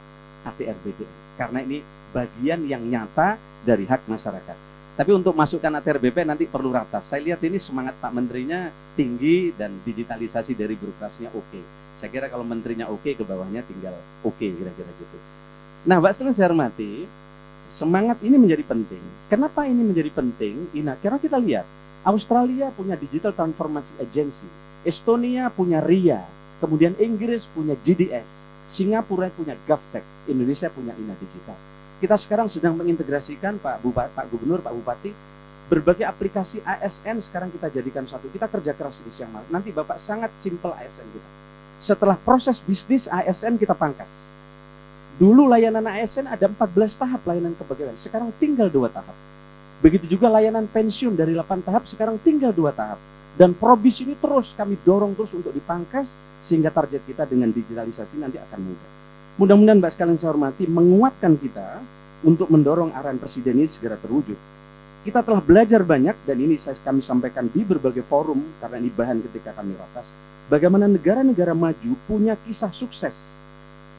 ATR-BPN. Karena ini bagian yang nyata dari hak masyarakat. Tapi untuk masukkan ATR-BPN nanti perlu ratas. Saya lihat ini semangat Pak Menterinya tinggi dan digitalisasi dari birokrasinya oke. Saya kira kalau menterinya oke, ke bawahnya tinggal oke, kira-kira gitu. Nah, Mbak sekalian saya hormati, semangat ini menjadi penting. Kenapa ini menjadi penting? Karena kita lihat, Australia punya Digital Transformation Agency, Estonia punya RIA, kemudian Inggris punya GDS, Singapura punya GovTech, Indonesia punya INA Digital. Kita sekarang sedang mengintegrasikan Pak Gubernur, Pak Bupati, berbagai aplikasi ASN sekarang kita jadikan satu. Kita kerja keras di siang malam. Nanti Bapak sangat simpel ASN kita. Setelah proses bisnis ASN kita pangkas. Dulu layanan ASN ada 14 tahap layanan kepegawaian, sekarang tinggal 2 tahap. Begitu juga layanan pensiun dari 8 tahap, sekarang tinggal 2 tahap. Dan probis ini terus kami dorong terus untuk dipangkas, sehingga target kita dengan digitalisasi nanti akan mudah. Mudah-mudahan Mbak sekalian saya hormati, menguatkan kita untuk mendorong arahan Presiden ini segera terwujud. Kita telah belajar banyak, dan ini kami sampaikan di berbagai forum, karena ini bahan ketika kami ratas, bagaimana negara-negara maju punya kisah sukses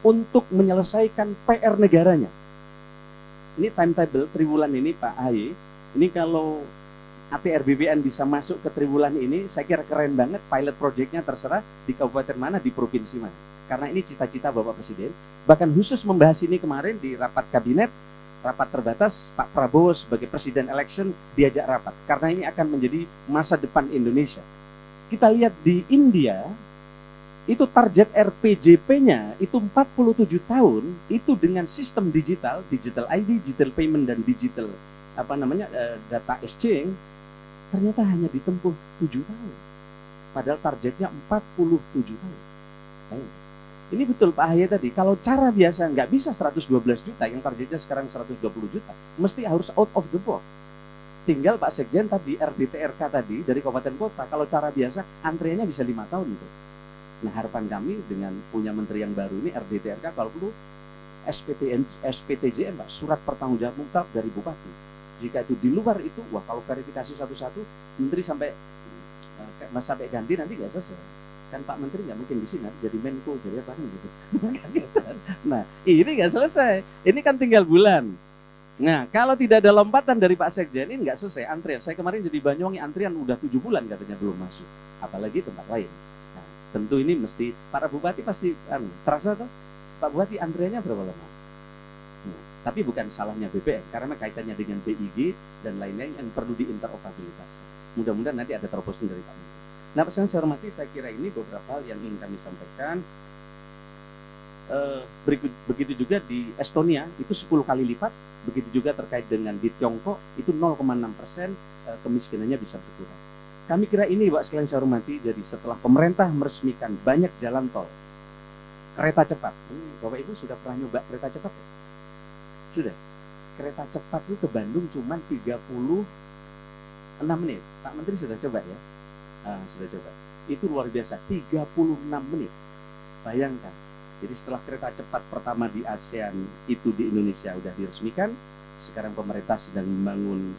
untuk menyelesaikan PR negaranya. Ini timetable triwulan ini Pak AHY, ini kalau ATR BPN bisa masuk ke Triwulan ini, saya kira keren banget. Pilot projectnya terserah di kabupaten mana, di provinsi mana. Karena ini cita-cita Bapak Presiden. Bahkan khusus membahas ini kemarin di rapat kabinet, rapat terbatas, Pak Prabowo sebagai Presiden election diajak rapat. Karena ini akan menjadi masa depan Indonesia. Kita lihat di India, itu target RPJP-nya itu 47 tahun, itu dengan sistem digital, digital ID, digital payment, dan digital data exchange, ternyata hanya ditempuh 7 tahun. Padahal targetnya 47 tahun. Ini betul Pak Ahy tadi, kalau cara biasa nggak bisa 112 juta, yang targetnya sekarang 120 juta, mesti harus out of the box. Tinggal Pak Sekjen tadi, RDTRK tadi, dari kabupaten kota, kalau cara biasa, antriannya bisa 5 tahun itu. Nah harapan kami dengan punya menteri yang baru ini, RDTRK, kalau perlu SPTJM, Pak, surat pertanggungjawab mutlak dari Bupati. Jika itu di luar itu, wah kalau verifikasi satu-satu, menteri sampai ganti nanti nggak selesai. Kan Pak Menteri nggak mungkin di sini jadi Menko, jadi apa gitu. Nah ini nggak selesai, ini kan tinggal bulan. Nah kalau tidak ada lompatan dari Pak Sekjen, ini nggak selesai antrian. Saya kemarin jadi Banyuwangi antrian udah 7 bulan katanya belum masuk, apalagi tempat lain. Nah, tentu ini mesti para bupati pasti terasa tuh, Pak Bupati antriannya berapa lama? Nah, tapi bukan salahnya BPN, karena kaitannya dengan BIG dan lain-lain yang perlu diinteroperabilitas. Mudah-mudahan nanti ada terobosan dari Pak Menteri. Nah, pesan saya hormati, saya kira ini beberapa hal yang ingin kami sampaikan. Begitu juga di Estonia itu 10 kali lipat, begitu juga terkait dengan di Tiongkok itu 0,6% kemiskinannya bisa berkurang. Kami kira ini Pak sekalian saya hormati, jadi setelah pemerintah meresmikan banyak jalan tol, kereta cepat, Bapak Ibu sudah pernah nyoba kereta cepat ya? Sudah. Kereta cepat itu ke Bandung cuma 36 menit. Pak Menteri sudah coba ya? Sudah coba. Itu luar biasa, 36 menit. Bayangkan. Jadi setelah kereta cepat pertama di ASEAN itu di Indonesia sudah diresmikan, sekarang pemerintah sedang membangun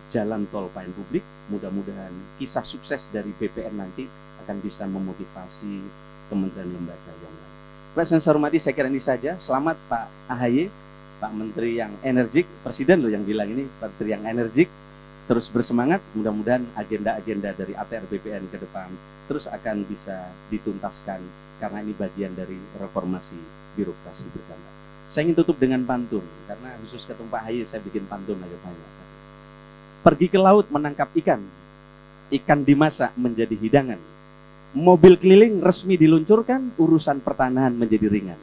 jalan tol pelayanan publik. Mudah-mudahan kisah sukses dari BPN nanti akan bisa memotivasi kementerian lembaga yang lain. Pak saya hormati, saya kira ini saja. Selamat Pak AHY, Pak Menteri yang energik, Presiden loh yang bilang ini, Menteri yang energik. Terus bersemangat, mudah-mudahan agenda-agenda dari ATR BPN ke depan terus akan bisa dituntaskan karena ini bagian dari reformasi birokrasi bersama. Saya ingin tutup dengan pantun, karena khusus ketemu Pak Ahy saya bikin pantun agak banyak. Pergi ke laut menangkap ikan, ikan dimasak menjadi hidangan. Mobil keliling resmi diluncurkan, urusan pertanahan menjadi ringan.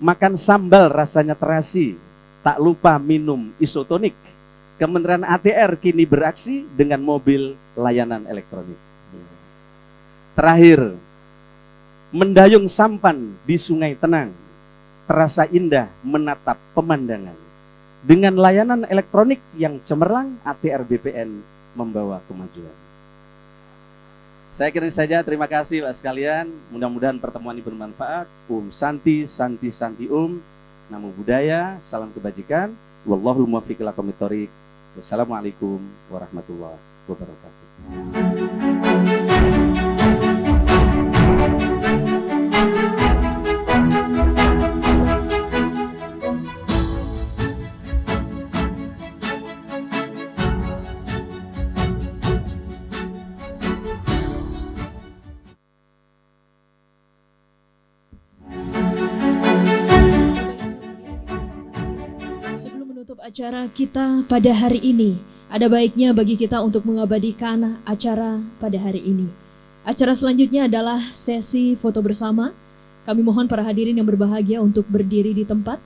Makan sambal rasanya terasi, tak lupa minum isotonik. Kementerian ATR kini beraksi dengan mobil layanan elektronik. Terakhir, mendayung sampan di sungai tenang, terasa indah menatap pemandangan. Dengan layanan elektronik yang cemerlang, ATR BPN membawa kemajuan. Saya kira saja, terima kasih Pak sekalian. Mudah-mudahan pertemuan ini bermanfaat. Santi, Santi, Santi Namo Buddhaya, salam kebajikan. Wallahul muwaffiq ila aqwamit thoriq. Wassalamualaikum warahmatullahi wabarakatuh. Acara kita pada hari ini, ada baiknya bagi kita untuk mengabadikan acara pada hari ini. Acara selanjutnya adalah sesi foto bersama. Kami mohon para hadirin yang berbahagia untuk berdiri di tempat.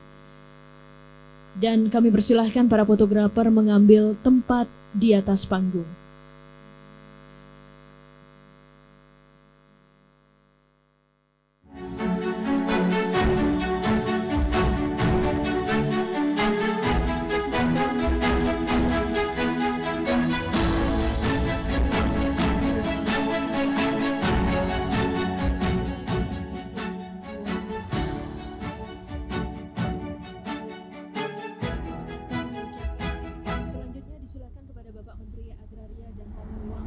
Dan kami persilahkan para fotografer mengambil tempat di atas panggung. Selanjutnya disilakan kepada Bapak Menteri Agraria dan Tata Ruang